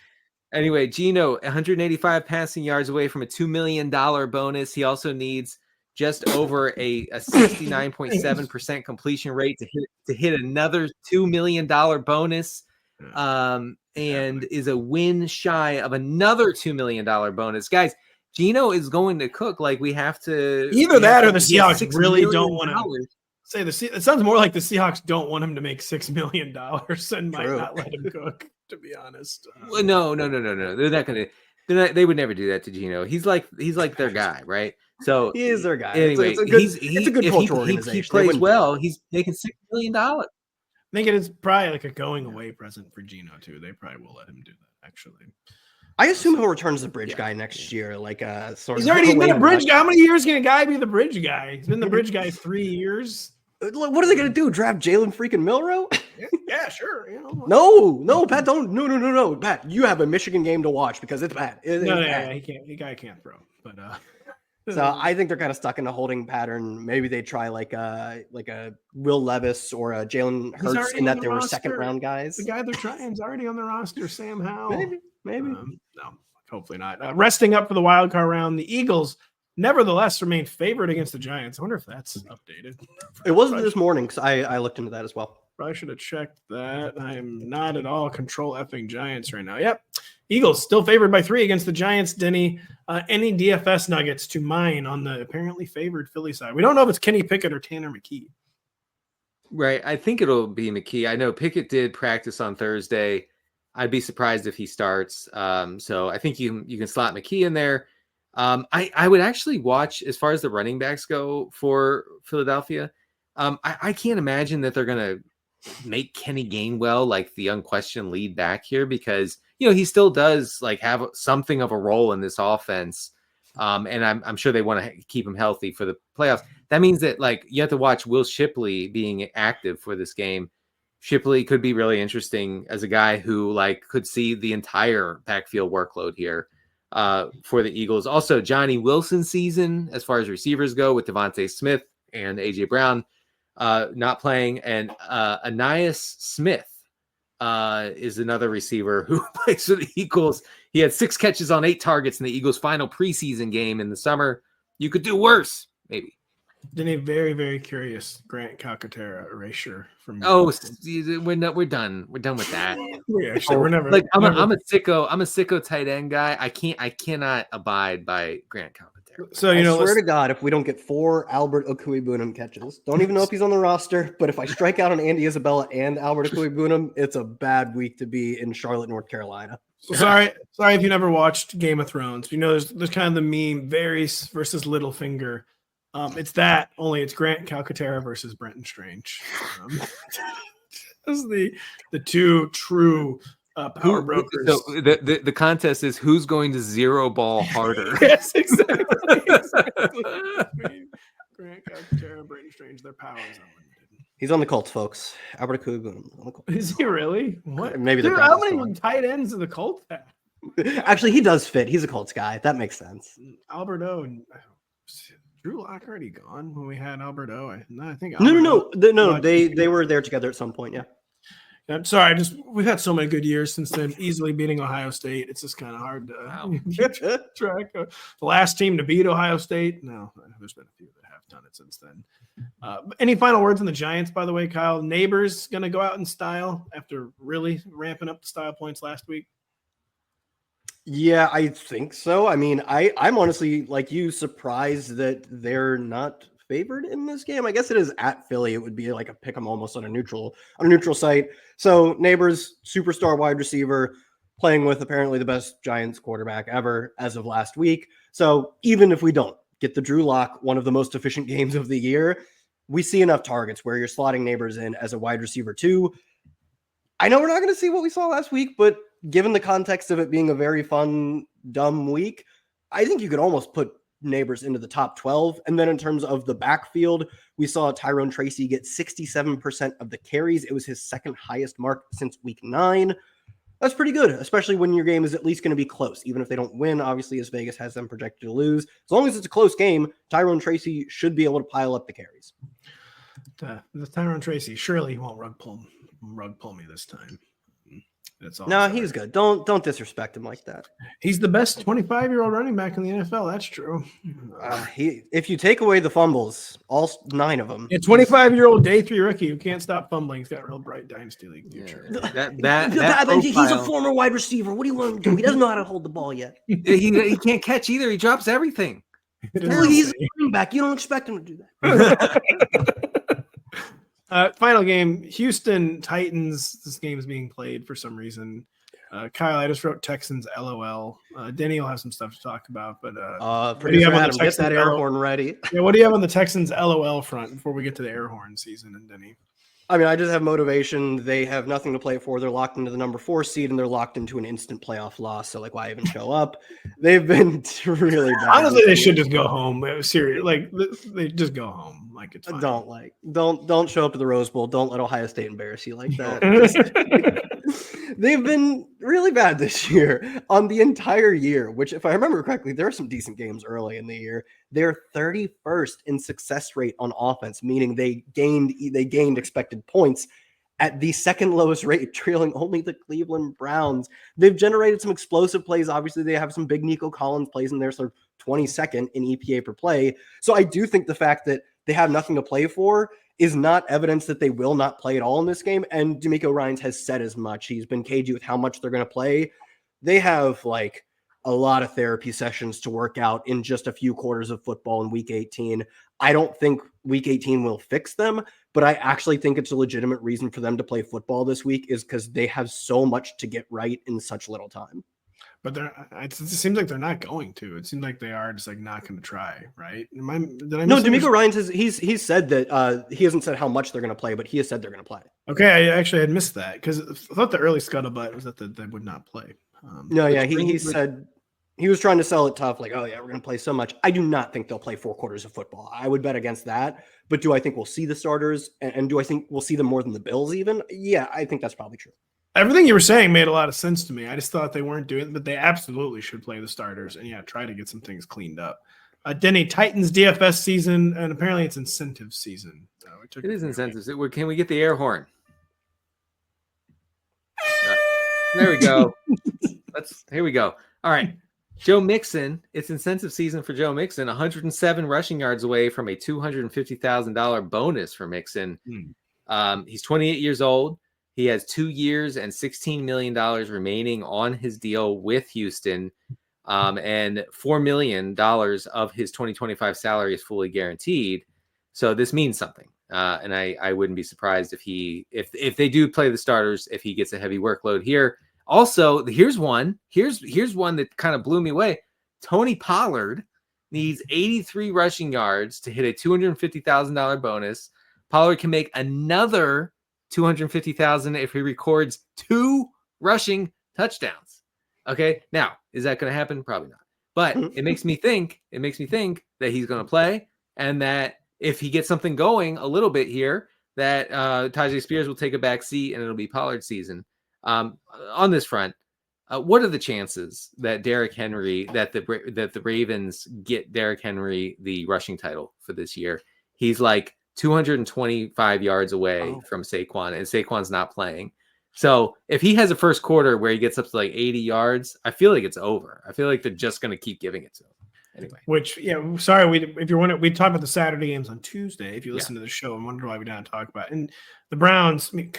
Anyway, Geno, 185 passing yards away from a $2 million bonus. He also needs just over a 69.7% completion rate to hit another $2 million bonus, and is a win shy of another $2 million bonus. Guys, Geno is going to cook, like we have to either that or the he has Seahawks $6 really million. don't want to say it sounds more like the Seahawks don't want him to make $6 million and might not let him cook, to be honest. Well, no. They're not going to. They would never do that to Geno. He's like their guy, right? So he is their guy. Anyway, it's a good cultural organization. He plays well. He's making $6 million. I think it is probably like a going away present for Geno too. They probably will let him do that. Actually, I assume he'll return as the bridge guy next year. Like he's already been a bridge guy. How many years can a guy be the bridge guy? He's been the bridge guy 3 years. What are they gonna do? Draft Jalen freaking Milroe? Yeah, sure. You know. No, Pat, don't. No, Pat. You have a Michigan game to watch because it's bad. Yeah, he can't. The guy can't throw. But so I think they're kind of stuck in a holding pattern. Maybe they try like a Will Levis or a Jalen Hurts in that they were second round guys. The guy they're trying is already on the roster. Sam Howell. Maybe. No, hopefully not. Resting up for the wild card round, the Eagles nevertheless remain favored against the Giants. I wonder if that's updated. It wasn't this morning because I looked into that as well. Probably should have checked that. I am not at all control effing Giants right now. Yep. Eagles still favored by 3 against the Giants. Denny, any DFS nuggets to mine on the apparently favored Philly side? We don't know if it's Kenny Pickett or Tanner McKee. Right. I think it'll be McKee. I know Pickett did practice on Thursday. I'd be surprised if he starts. So I think you can slot McKee in there. I would actually watch as far as the running backs go for Philadelphia. I can't imagine that they're going to make Kenny Gainwell like the unquestioned lead back here because, he still does like have something of a role in this offense. And I'm sure they want to keep him healthy for the playoffs. That means that like you have to watch Will Shipley being active for this game. Shipley could be really interesting as a guy who like could see the entire backfield workload here for the Eagles. Also, Johnny Wilson season as far as receivers go with Devontae Smith and AJ Brown not playing, and Anais Smith is another receiver who plays for the Eagles. He had 6 catches on 8 targets in the Eagles' final preseason game in the summer. You could do worse, maybe. Then a very, very curious Grant Calcaterra erasure from. Oh, we're done. We're done with that. We're never like I'm a sicko tight end guy. I cannot abide by Grant Calcaterra. So I swear to God, if we don't get 4 Albert Okuigbunam catches, don't even know if he's on the roster. But if I strike out on Andy Isabella and Albert Okuigbunam, it's a bad week to be in Charlotte, North Carolina. So sorry if you never watched Game of Thrones. There's kind of the meme Varys versus Littlefinger. It's that, only it's Grant Calcaterra versus Brenton Strange. This is the 2 true power brokers. So the contest is who's going to zero ball harder. Yes, exactly. Grant Calcaterra, Brenton Strange, their powers unlimited. He's on the Colts, folks. Albert Okuigbunam. Is he really? What? Maybe Dude, how many tight ends do the Colts have? Actually, he does fit. He's a Colts guy. That makes sense. Alberto and Drew Lock already gone when we had Alberto. I think no. They were there together at some point. Yeah. I'm sorry. We've had so many good years since then. Easily beating Ohio State. It's just kind of hard to keep track of. The last team to beat Ohio State. No, there's been a few that have done it since then. Any final words on the Giants, by the way, Kyle? Neighbors going to go out in style after really ramping up the style points last week? Yeah, I think so. I mean, I'm honestly, like you, surprised that they're not favored in this game. I guess it is at Philly. It would be like a pick 'em almost on a neutral site. So Neighbors, superstar wide receiver, playing with apparently the best Giants quarterback ever as of last week. So even if we don't get the Drew Lock, one of the most efficient games of the year, we see enough targets where you're slotting Neighbors in as a wide receiver too. I know we're not going to see what we saw last week, but given the context of it being a very fun, dumb week, I think you could almost put Neighbors into the top 12. And then in terms of the backfield, we saw Tyrone Tracy get 67% of the carries. It was his second highest mark since week 9. That's pretty good, especially when your game is at least going to be close. Even if they don't win, obviously, as Vegas has them projected to lose. As long as it's a close game, Tyrone Tracy should be able to pile up the carries. The Tyrone Tracy, surely he won't rug pull me this time. That's all. No, he's good. Don't disrespect him like that. He's the best 25-year-old running back in the NFL. That's true. If you take away the fumbles, all 9 of them. A 25-year-old day 3 rookie who can't stop fumbling. He's got a real bright dynasty league future. He's a former wide receiver. What do you want him to do? He doesn't know how to hold the ball yet. He can't catch either. He drops everything. Well, he's a running back. You don't expect him to do that. Final game, Houston Titans. This game is being played for some reason. Kyle, I just wrote Texans LOL. Denny will have some stuff to talk about, but producer Adam, get that air horn ready. Yeah, what do you have on the Texans LOL front before we get to the air horn season? And Denny, I mean, I just have motivation. They have nothing to play for. They're locked into the number 4 seed, and they're locked into an instant playoff loss. So, like, why even show up? They've been really bad. Honestly, they should just go home. Serious, like they just go home. Like it's fine. Don't show up to the Rose Bowl. Don't let Ohio State embarrass you like that. They've been really bad this year on the entire year, which, if I remember correctly, there are some decent games early in the year. They're 31st in success rate on offense, meaning they gained expected points at the second lowest rate, trailing only the Cleveland Browns. They've generated some explosive plays. Obviously, they have some big Nico Collins plays in there, so 22nd in EPA per play. So I do think the fact that they have nothing to play for is not evidence that they will not play at all in this game. And D'Amico Ryans has said as much. He's been cagey with how much they're going to play. They have like a lot of therapy sessions to work out in just a few quarters of football in week 18. I don't think week 18 will fix them, but I actually think it's a legitimate reason for them to play football this week is because they have so much to get right in such little time. But it seems like they're not going to. It seems like they are just like not going to try, right? No, D'Amico Ryans he's said that he hasn't said how much they're going to play, but he has said they're going to play. Okay, I actually had missed that because I thought the early scuttlebutt was that they would not play. He said he was trying to sell it tough, like, oh yeah, we're going to play so much. I do not think they'll play 4 quarters of football. I would bet against that. But do I think we'll see the starters, and do I think we'll see them more than the Bills even? Yeah, I think that's probably true. Everything you were saying made a lot of sense to me. I just thought they weren't doing it, but they absolutely should play the starters and try to get some things cleaned up. Denny, Titans DFS season, and apparently it's incentive season. It is incentives. Can we get the air horn? Right. There we go. Here we go. All right. Joe Mixon, it's incentive season for Joe Mixon, 107 rushing yards away from a $250,000 bonus for Mixon. He's 28 years old. He has 2 years and $16 million remaining on his deal with Houston. And $4 million of his 2025 salary is fully guaranteed. So this means something. And I wouldn't be surprised if they do play the starters, if he gets a heavy workload here. Also, here's one that kind of blew me away. Tony Pollard needs 83 rushing yards to hit a $250,000 bonus. Pollard can make another $250,000 if he records 2 rushing touchdowns. Okay, now is that going to happen? Probably not. But it makes me think that he's going to play, and that if he gets something going a little bit here, that Tajay Spears will take a back seat, and it'll be Pollard season. On this front, what are the chances that Derrick Henry, that the Ravens get Derrick Henry the rushing title for this year? He's like 225 yards away from Saquon, and Saquon's not playing. So if he has a first quarter where he gets up to like 80 yards, I feel like it's over. I feel like they're just going to keep giving it to him. Anyway. Which, if you're wondering, we talked about the Saturday games on Tuesday. If you listen to the show and wonder why we didn't talk about it. And the Browns, the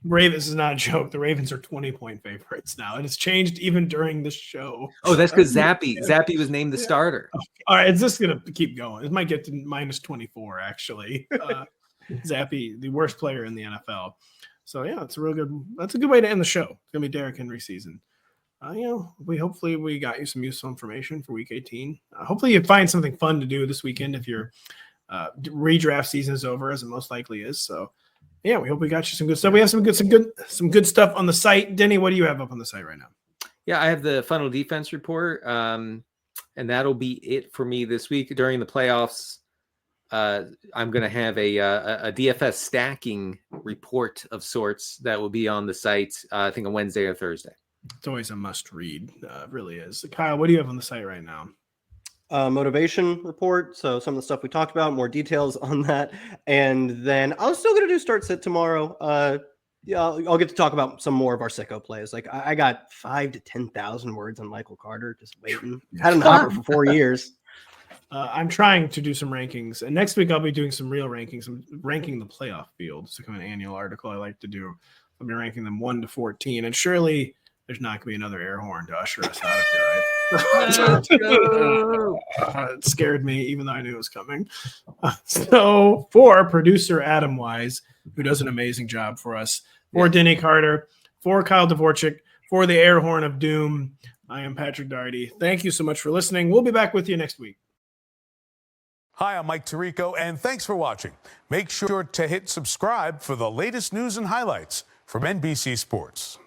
Ravens is not a joke. The Ravens are 20-point favorites now, and it's changed even during the show. Oh, that's because Zappy was named the starter. All right, it's just going to keep going. It might get to minus 24, actually. Zappy, the worst player in the NFL. So, that's a good way to end the show. It's going to be Derrick Henry season. Hopefully we got you some useful information for week 18. Hopefully you find something fun to do this weekend if your redraft season is over, as it most likely is. So, we hope we got you some good stuff. We have some good stuff on the site. Denny, what do you have up on the site right now? Yeah, I have the Funnel Defense report, and that'll be it for me this week. During the playoffs, I'm going to have a DFS stacking report of sorts that will be on the site, I think on Wednesday or Thursday. It's always a must read. It really is. Kyle, what do you have on the site right now? Motivation report. So some of the stuff we talked about, more details on that. And then I was still going to do start sit tomorrow. Yeah, I'll get to talk about some more of our sicko plays. Like I got 5,000 to 10,000 words on Michael Carter, just waiting. Had him hopper for 4 years. I'm trying to do some rankings, and next week I'll be doing some real rankings. I'm ranking the playoff field. It's kind of an annual article I like to do. I'll be ranking them 1 to 14, and surely there's not going to be another air horn to usher us out of here, right? It scared me, even though I knew it was coming. So for producer Adam Wise, who does an amazing job for us, for Denny Carter, for Kyle Dvorchak, for the air horn of doom, I am Patrick Daugherty. Thank you so much for listening. We'll be back with you next week. Hi, I'm Mike Tirico, and thanks for watching. Make sure to hit subscribe for the latest news and highlights from NBC Sports.